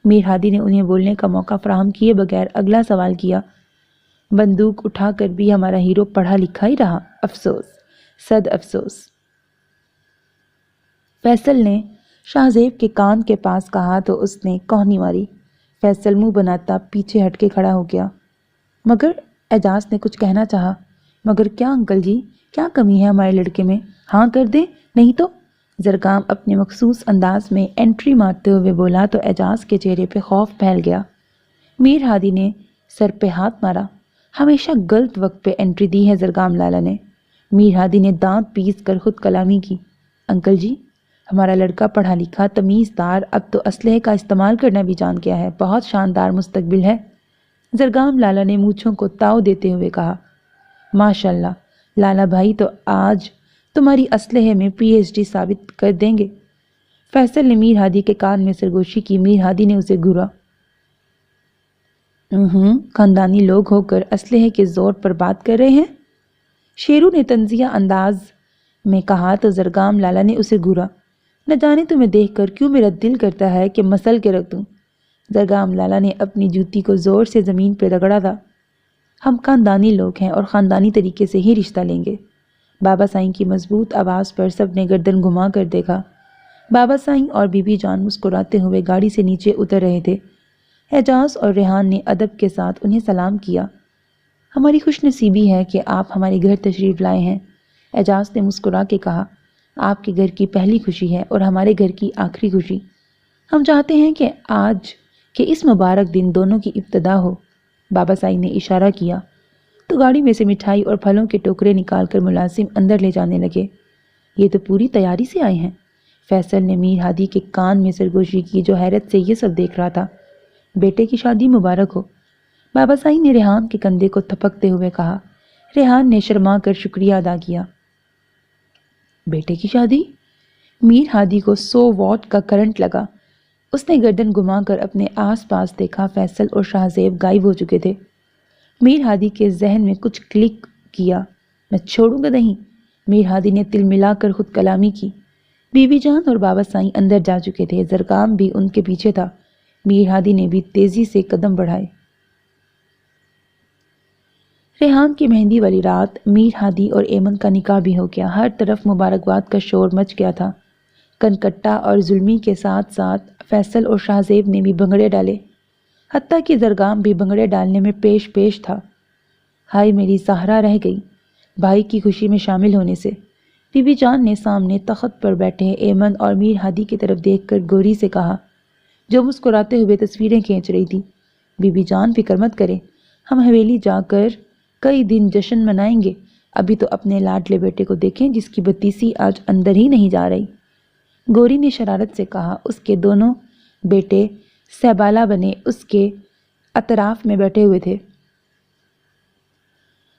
میر ہادی نے انہیں بولنے کا موقع فراہم کیے بغیر اگلا سوال کیا۔ بندوق اٹھا کر بھی ہمارا ہیرو پڑھا لکھا ہی رہا، افسوس، صد افسوس۔ فیصل نے شاہزیب کے کان کے پاس کہا تو اس نے کوہنی ماری۔ فیصل منہ بناتا پیچھے ہٹ کے کھڑا ہو گیا۔ مگر اعجاز نے کچھ کہنا چاہا۔ مگر کیا انکل جی، کیا کمی ہے ہمارے لڑکے میں؟ ہاں کر دیں، نہیں تو؟ زرگام اپنے مخصوص انداز میں انٹری مارتے ہوئے بولا تو اعجاز کے چہرے پہ خوف پھیل گیا۔ میر ہادی نے سر پہ ہاتھ مارا۔ ہمیشہ غلط وقت پہ انٹری دی ہے زرگام لالا نے۔ میر ہادی نے دانت پیس کر خود کلامی کی۔ انکل جی، ہمارا لڑکا پڑھا لکھا تمیزدار، اب تو اسلحے کا استعمال کرنا بھی جان گیا ہے، بہت شاندار مستقبل ہے۔ زرگام لالا نے مونچھوں کو تاؤ دیتے ہوئے کہا، ماشاءاللہ لالا بھائی تو آج تمہاری اسلحے میں پی ایچ ڈی ثابت کر دیں گے۔ فیصل نے میر ہادی کے کان میں سرگوشی کی۔ میر ہادی نے اسے گھورا۔ خاندانی لوگ ہو کر اسلحے کے زور پر بات کر رہے ہیں؟ شیرو نے طنزیہ انداز میں کہا تو زرگام لالا نے اسے گھورا۔ نہ جانے تمہیں دیکھ کر کیوں میرا دل کرتا ہے کہ مسل کے رکھ دوں۔ زرگام لالا نے اپنی جوتی کو زور سے زمین پہ رگڑا تھا۔ ہم خاندانی لوگ ہیں اور خاندانی طریقے سے ہی رشتہ لیں گے۔ بابا سائیں کی مضبوط آواز پر سب نے گردن گھما کر دیکھا۔ بابا سائیں اور بی بی جان مسکراتے ہوئے گاڑی سے نیچے اتر رہے تھے۔ اعجاز اور ریحان نے ادب کے ساتھ انہیں سلام کیا۔ ہماری خوش نصیبی ہے کہ آپ ہمارے گھر تشریف لائے ہیں، اعجاز نے مسکرا کے کہا۔ آپ کے گھر کی پہلی خوشی ہے اور ہمارے گھر کی آخری خوشی۔ ہم چاہتے ہیں کہ آج کے اس مبارک دن دونوں کی ابتدا ہو۔ بابا سائیں نے اشارہ کیا تو گاڑی میں سے مٹھائی اور پھلوں کے ٹوکرے نکال کر ملازم اندر لے جانے لگے۔ یہ تو پوری تیاری سے آئے ہیں، فیصل نے میر ہادی کے کان میں سرگوشی کی جو حیرت سے یہ سب دیکھ رہا تھا۔ بیٹے کی شادی مبارک ہو، بابا سائیں نے ریحان کے کندھے کو تھپکتے ہوئے کہا۔ ریحان نے شرما کر شکریہ ادا کیا۔ بیٹے کی شادی؟ میر ہادی کو 100 واٹ کا کرنٹ لگا۔ اس نے گردن گھما کر اپنے آس پاس دیکھا۔ فیصل اور شاہزیب غائب ہو چکے تھے۔ میر ہادی کے ذہن میں کچھ کلک کیا۔ میں چھوڑوں گا نہیں، میر ہادی نے تل ملا کر خود کلامی کی۔ بی بی جان اور بابا سائیں اندر جا چکے تھے۔ زرگام بھی ان کے پیچھے تھا۔ میر ہادی نے بھی تیزی سے قدم بڑھائے۔ ریحان کی مہندی والی رات میر ہادی اور ایمن کا نکاح بھی ہو گیا۔ ہر طرف مبارکباد کا شور مچ گیا تھا۔ کنکٹا اور ظلمی کے ساتھ ساتھ فیصل اور شاہزیب نے بھی بھنگڑے ڈالے، حتیٰ کہ زرگام بھی بھنگڑے ڈالنے میں پیش تھا۔ ہائے میری زہرا رہ گئی بھائی کی خوشی میں شامل ہونے سے۔ بی بی جان نے سامنے تخت پر بیٹھے ایمن اور میر ہادی کی طرف دیکھ کر گوری سے کہا، جو مسکراتے ہوئے تصویریں کھینچ رہی تھی، بی بی جان فکر مت کریں، ہم حویلی جا کر کئی دن جشن منائیں گے۔ ابھی تو اپنے لاڈلے بیٹے کو دیکھیں جس کی بتیسی آج اندر ہی نہیں جا رہی۔ گوری نے شرارت سے کہا۔ اس کے دونوں بیٹے سہبالہ بنے، اس کے اطراف میں بیٹھے ہوئے تھے۔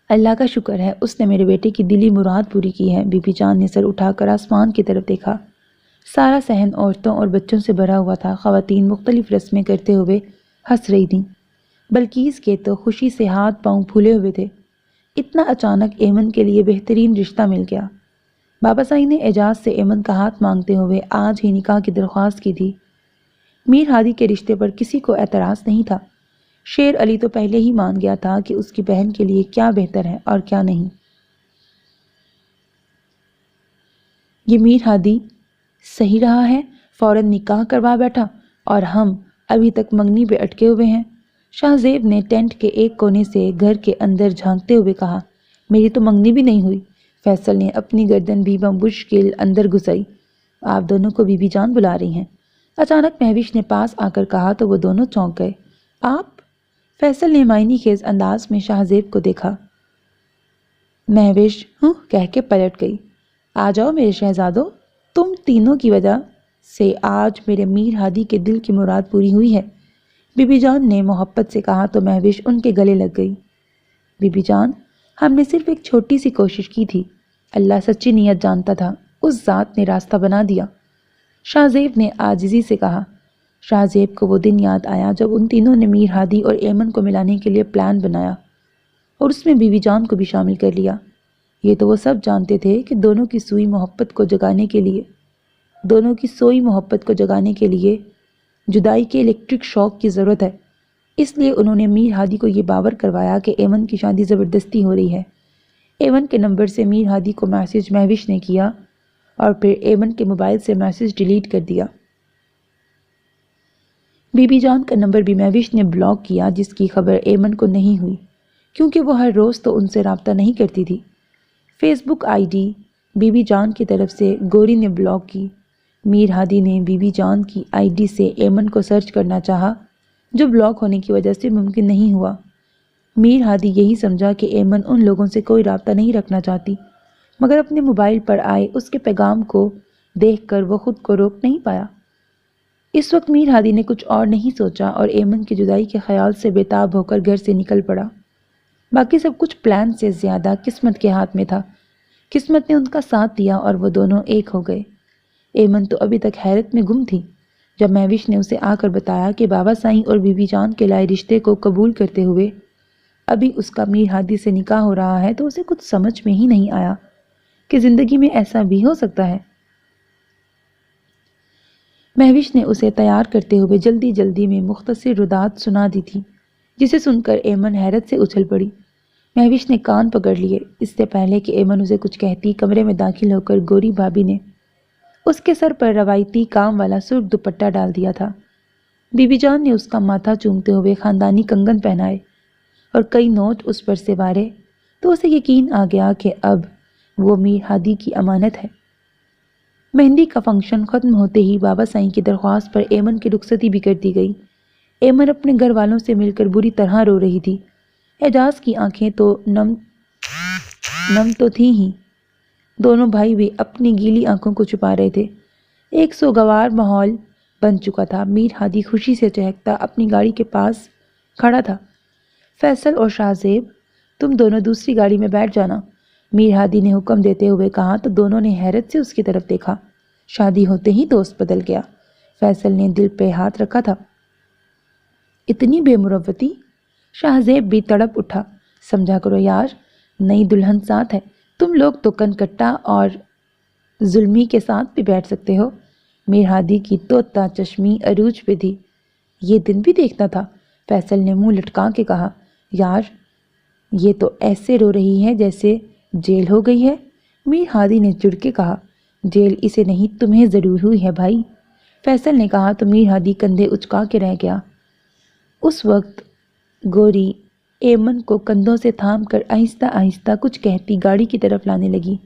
اللہ کا شکر ہے اس نے میرے بیٹے کی دلی مراد پوری کی ہے۔ بی بی جان نے سر اٹھا کر آسمان کی طرف دیکھا۔ سارا صحن عورتوں اور بچوں سے بھرا ہوا تھا۔ خواتین مختلف رسمیں کرتے ہوئے ہنس رہی تھیں۔ بلقیس کے تو خوشی سے ہاتھ پاؤں پھولے ہوئے تھے۔ اتنا اچانک ایمن کے لیے بہترین رشتہ مل گیا۔ بابا سائیں نے اعجاز سے ایمن کا ہاتھ مانگتے ہوئے آج ہی نکاح کی درخواست کی تھی۔ میر ہادی کے رشتے پر کسی کو اعتراض نہیں تھا۔ شیر علی تو پہلے ہی مان گیا تھا کہ اس کی بہن کے لیے کیا بہتر ہے اور کیا نہیں۔ یہ میر ہادی صحیح رہا ہے، فوراً نکاح کروا بیٹھا، اور ہم ابھی تک منگنی پہ اٹکے ہوئے ہیں۔ شاہ زیب نے ٹینٹ کے ایک کونے سے گھر کے اندر جھانکتے ہوئے کہا۔ میری تو منگنی بھی نہیں ہوئی۔ فیصل نے اپنی گردن بھی بمشکل اندر گھسائی۔ آپ دونوں کو بی بی جان بلا رہی ہیں، اچانک مہوش نے پاس آ کر کہا تو وہ دونوں چونک گئے۔ آپ؟ فیصل نے معنی خیز انداز میں شاہ زیب کو دیکھا۔ مہوش ہوں کہہ کے پلٹ گئی۔ آ جاؤ میرے شہزادو، تم تینوں کی وجہ سے آج میرے میر ہادی کے دل کی مراد پوری ہوئی ہے، بی بی جان نے محبت سے کہا تو مہوش ان کے گلے لگ گئی۔ بی بی جان، ہم نے صرف ایک چھوٹی سی کوشش کی تھی، اللہ سچی نیت جانتا تھا، اس ذات نے راستہ بنا دیا، شاہ زیب نے عاجزی سے کہا۔ شاہ زیب کو وہ دن یاد آیا جب ان تینوں نے میر ہادی اور ایمن کو ملانے کے لیے پلان بنایا اور اس میں بی بی جان کو بھی شامل کر لیا۔ یہ تو وہ سب جانتے تھے کہ دونوں کی سوئی محبت کو جگانے کے لیے جدائی کے الیکٹرک شاک کی ضرورت ہے، اس لیے انہوں نے میر ہادی کو یہ باور کروایا کہ ایمن کی شادی زبردستی ہو رہی ہے۔ ایمن کے نمبر سے میر ہادی کو میسج مہوش نے کیا اور پھر ایمن کے موبائل سے میسج ڈیلیٹ کر دیا۔ بی بی جان کا نمبر بھی مہوش نے بلاک کیا، جس کی خبر ایمن کو نہیں ہوئی کیونکہ وہ ہر روز تو ان سے رابطہ نہیں کرتی تھی۔ Facebook I D Bibi بی جان کی طرف سے گوری نے بلاک کی۔ میر ہادی نے بی بی جان کی آئی ڈی سے ایمن کو سرچ کرنا چاہا، جو بلاک ہونے کی وجہ سے ممکن نہیں ہوا۔ میر ہادی یہی سمجھا کہ ایمن ان لوگوں سے کوئی رابطہ نہیں رکھنا چاہتی، مگر اپنے موبائل پر آئے اس کے پیغام کو دیکھ کر وہ خود کو روک نہیں پایا۔ اس وقت میر ہادی نے کچھ اور نہیں سوچا اور ایمن کی جدائی کے خیال سے بے تاب ہو کر گھر سے نکل پڑا۔ باقی سب کچھ پلان سے زیادہ قسمت کے ہاتھ میں تھا۔ قسمت نے ان کا ساتھ دیا اور وہ دونوں ایک ہو گئے۔ ایمن تو ابھی تک حیرت میں گم تھی۔ جب مہوش نے اسے آ کر بتایا کہ بابا سائیں اور بی بی جان کے لائے رشتے کو قبول کرتے ہوئے ابھی اس کا میر ہادی سے نکاح ہو رہا ہے تو اسے کچھ سمجھ میں ہی نہیں آیا کہ زندگی میں ایسا بھی ہو سکتا ہے۔ مہوش نے اسے تیار کرتے ہوئے جلدی جلدی میں مختصر ردات سنا دی تھی، جسے سن کر ایمن حیرت سے اچھل پڑی۔ مہوش نے کان پکڑ لیے۔ اس سے پہلے کہ ایمن اسے کچھ کہتی، کمرے میں داخل ہو کر گوری بھابی نے اس کے سر پر روایتی کام والا سرخ دوپٹہ ڈال دیا تھا۔ بی بی جان نے اس کا ماتھا چومتے ہوئے خاندانی کنگن پہنائے اور کئی نوٹ اس پر سے وارے تو اسے یقین آ گیا کہ اب وہ میر ہادی کی امانت ہے۔ مہندی کا فنکشن ختم ہوتے ہی بابا سائیں کی درخواست پر ایمن کی رخصتی بھی کر دی گئی۔ ایمن اپنے گھر والوں سے مل کر بری طرح رو رہی تھی۔ اعجاز کی آنکھیں تو نم تو تھیں ہی، دونوں بھائی بھی اپنی گیلی آنکھوں کو چھپا رہے تھے۔ ایک سوگوار ماحول بن چکا تھا۔ میر ہادی خوشی سے چہکتا اپنی گاڑی کے پاس کھڑا تھا۔ فیصل اور شاہ زیب، تم دونوں دوسری گاڑی میں بیٹھ جانا، میر ہادی نے حکم دیتے ہوئے کہا تو دونوں نے حیرت سے اس کی طرف دیکھا۔ شادی ہوتے ہی دوست بدل گیا۔ فیصل نے دل پہ ہاتھ رکھا تھا۔ اتنی بے مروتی؟ شاہ زیب بھی تڑپ اٹھا۔ سمجھا کرو یار، نئی دلہن ساتھ ہے، تم لوگ تو کنکٹا اور ظلمی کے ساتھ بھی بیٹھ سکتے ہو۔ میر ہادی کی طوطا چشمی عروج پہ تھی۔ یہ دن بھی دیکھتا تھا، فیصل نے منہ لٹکا کے کہا۔ یار یہ تو ایسے رو رہی ہے جیسے جیل ہو گئی ہے، میر ہادی نے چڑ کے کہا۔ جیل اسے نہیں تمہیں ضرور ہوئی ہے بھائی، فیصل نے کہا تو میر ہادی کندھے اچکا کے رہ گیا۔ اس وقت گوری ایمن کو کندھوں سے تھام کر آہستہ آہستہ کچھ کہتی گاڑی کی طرف لانے لگی۔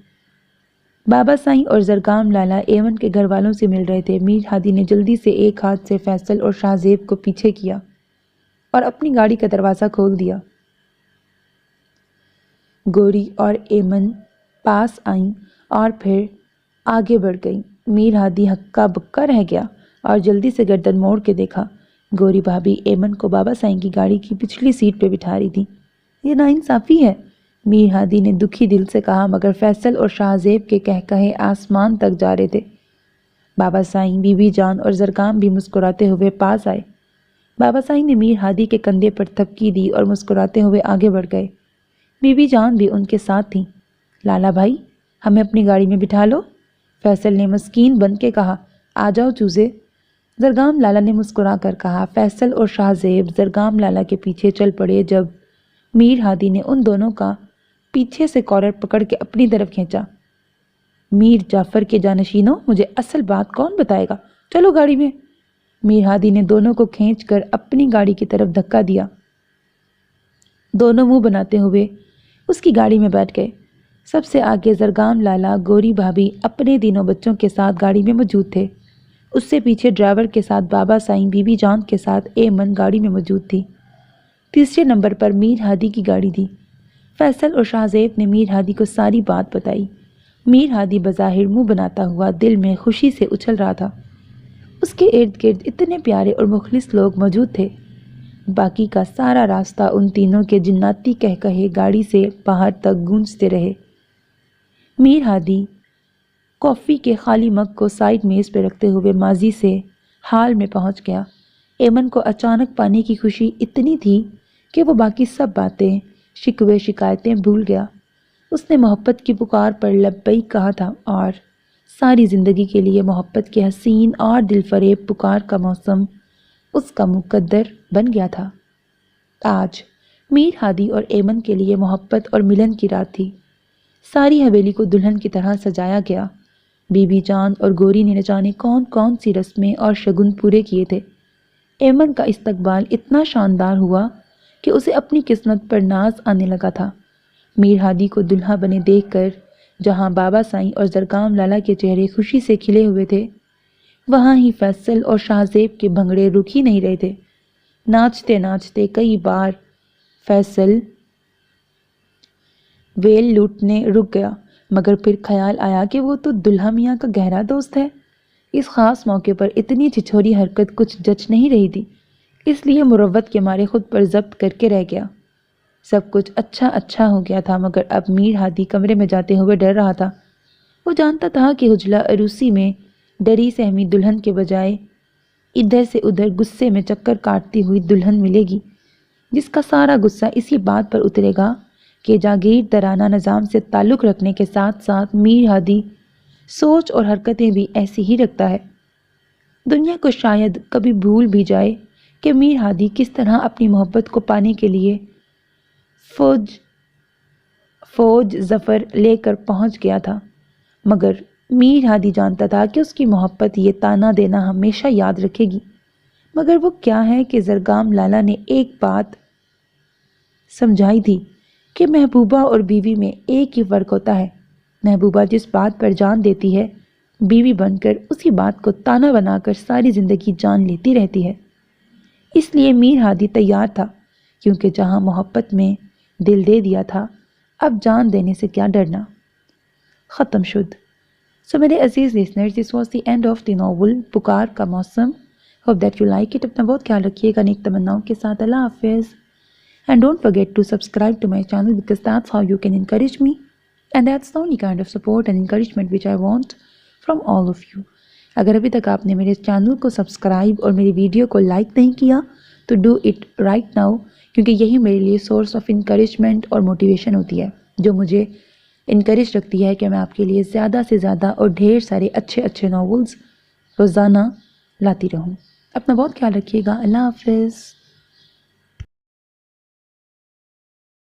بابا سائیں اور زرگام لالا ایمن کے گھر والوں سے مل رہے تھے۔ میر ہادی نے جلدی سے ایک ہاتھ سے فیصل اور شاہ زیب کو پیچھے کیا اور اپنی گاڑی کا دروازہ کھول دیا۔ گوری اور ایمن پاس آئیں اور پھر آگے بڑھ گئیں۔ میر ہادی ہکا بکا رہ گیا اور جلدی سے گردن موڑ کے دیکھا۔ گوری بھابھی ایمن کو بابا سائیں کی گاڑی کی پچھلی سیٹ پہ بٹھا رہی تھی۔ یہ ناانصافی ہے، میر ہادی نے دکھی دل سے کہا، مگر فیصل اور شاہ زیب کے کہے آسمان تک جا رہے تھے۔ بابا سائیں، بی بی جان اور زرگام بھی مسکراتے ہوئے پاس آئے۔ بابا سائیں نے میر ہادی کے کندھے پر تھپکی دی اور مسکراتے ہوئے آگے بڑھ گئے۔ بی بی جان بھی ان کے ساتھ تھیں۔ لالا بھائی، ہمیں اپنی گاڑی میں بٹھا لو، فیصل نے مسکین بن کے کہا۔ آ جاؤ چوزے، زرگام لالا نے مسکرا کر کہا۔ فیصل اور شاہ زیب زرگام لالا کے پیچھے چل پڑے۔ جب میر ہادی نے ان دونوں کا پیچھے سے کالر پکڑ کے اپنی طرف کھینچا، میر جعفر کے جانشینوں، مجھے اصل بات کون بتائے گا؟ چلو گاڑی میں۔ میر ہادی نے دونوں کو کھینچ کر اپنی گاڑی کی طرف دھکا دیا۔ دونوں منہ بناتے ہوئے اس کی گاڑی میں بیٹھ گئے۔ سب سے آگے زرگام لالا، گوری بھابھی اپنے تینوں بچوں کے ساتھ گاڑی میں موجود تھے۔ اس سے پیچھے ڈرائیور کے ساتھ بابا سائیں، بی بی جان کے ساتھ ایمن گاڑی میں موجود تھی۔ تیسرے نمبر پر میر ہادی کی گاڑی تھی۔ فیصل اور شاہ زیب نے میر ہادی کو ساری بات بتائی۔ میر ہادی بظاہر منہ بناتا ہوا دل میں خوشی سے اچھل رہا تھا۔ اس کے ارد گرد اتنے پیارے اور مخلص لوگ موجود تھے۔ باقی کا سارا راستہ ان تینوں کے جناتی کہے گاڑی سے باہر تک گونجتے رہے۔ میر ہادی کافی کے خالی مگ کو سائیڈ میز پہ رکھتے ہوئے ماضی سے حال میں پہنچ گیا۔ ایمن کو اچانک پانے کی خوشی اتنی تھی کہ وہ باقی سب باتیں، شکوے، شکایتیں بھول گیا۔ اس نے محبت کی پکار پر لبیک کہا تھا اور ساری زندگی کے لیے محبت کے حسین اور دل فریب پکار کا موسم اس کا مقدر بن گیا تھا۔ آج میر ہادی اور ایمن کے لیے محبت اور ملن کی رات تھی۔ ساری حویلی کو دلہن کی طرح سجایا گیا۔ بی بی جان اور گوری نے نہ جانے کون کون سی رسمیں اور شگن پورے کیے تھے۔ ایمن کا استقبال اتنا شاندار ہوا کہ اسے اپنی قسمت پر ناز آنے لگا تھا۔ میر ہادی کو دلہا بنے دیکھ کر جہاں بابا سائیں اور زرگام لالا کے چہرے خوشی سے کھلے ہوئے تھے، وہاں ہی فیصل اور شاہ زیب کے بھنگڑے رک ہی نہیں رہے تھے۔ ناچتے ناچتے کئی بار فیصل ویل لوٹنے رک گیا، مگر پھر خیال آیا کہ وہ تو دلہا میاں کا گہرا دوست ہے۔ اس خاص موقع پر اتنی چھچھوری حرکت کچھ جچ نہیں رہی تھی، اس لیے مروت کے مارے خود پر ضبط کر کے رہ گیا۔ سب کچھ اچھا ہو گیا تھا، مگر اب میر ہادی کمرے میں جاتے ہوئے ڈر رہا تھا۔ وہ جانتا تھا کہ حجلہ عروسی میں ڈری سہمی دلہن کے بجائے ادھر سے ادھر غصے میں چکر کاٹتی ہوئی دلہن ملے گی، جس کا سارا غصہ اسی بات پر اترے گا کہ جاگیردارانہ نظام سے تعلق رکھنے کے ساتھ ساتھ میر ہادی سوچ اور حرکتیں بھی ایسی ہی رکھتا ہے۔ دنیا کو شاید کبھی بھول بھی جائے کہ میر ہادی کس طرح اپنی محبت کو پانے کے لیے فوج ظفر لے کر پہنچ گیا تھا، مگر میر ہادی جانتا تھا کہ اس کی محبت یہ تانا دینا ہمیشہ یاد رکھے گی۔ مگر وہ کیا ہے کہ زرگام لالا نے ایک بات سمجھائی تھی کہ محبوبہ اور بیوی میں ایک ہی فرق ہوتا ہے۔ محبوبہ جس بات پر جان دیتی ہے، بیوی بن کر اسی بات کو تانا بنا کر ساری زندگی جان لیتی رہتی ہے۔ اس لیے میر ہادی تیار تھا، کیونکہ جہاں محبت میں دل دے دیا تھا، اب جان دینے سے کیا ڈرنا۔ ختم شد۔ سو میرے عزیز listeners, this was the end of the novel پکار کا موسم. Hope that you like it. اپنا بہت خیال رکھیے گا نیک تمناؤں کے ساتھ. اللہ حافظ. And don't forget to subscribe to my channel because that's how you can encourage me. And that's the only kind of support and encouragement which I want from all of you. اگر ابھی تک آپ نے میرے channel کو subscribe اور میری video کو لائک نہیں کیا تو ڈو اٹ رائٹ ناؤ، کیونکہ یہی میرے لیے سورس آف انکریجمنٹ اور موٹیویشن ہوتی ہے، جو مجھے انکریج رکھتی ہے کہ میں آپ کے لیے زیادہ سے زیادہ اور ڈھیر سارے اچھے ناولز روزانہ لاتی رہوں. اپنا بہت خیال رکھیے گا. اللہ حافظ.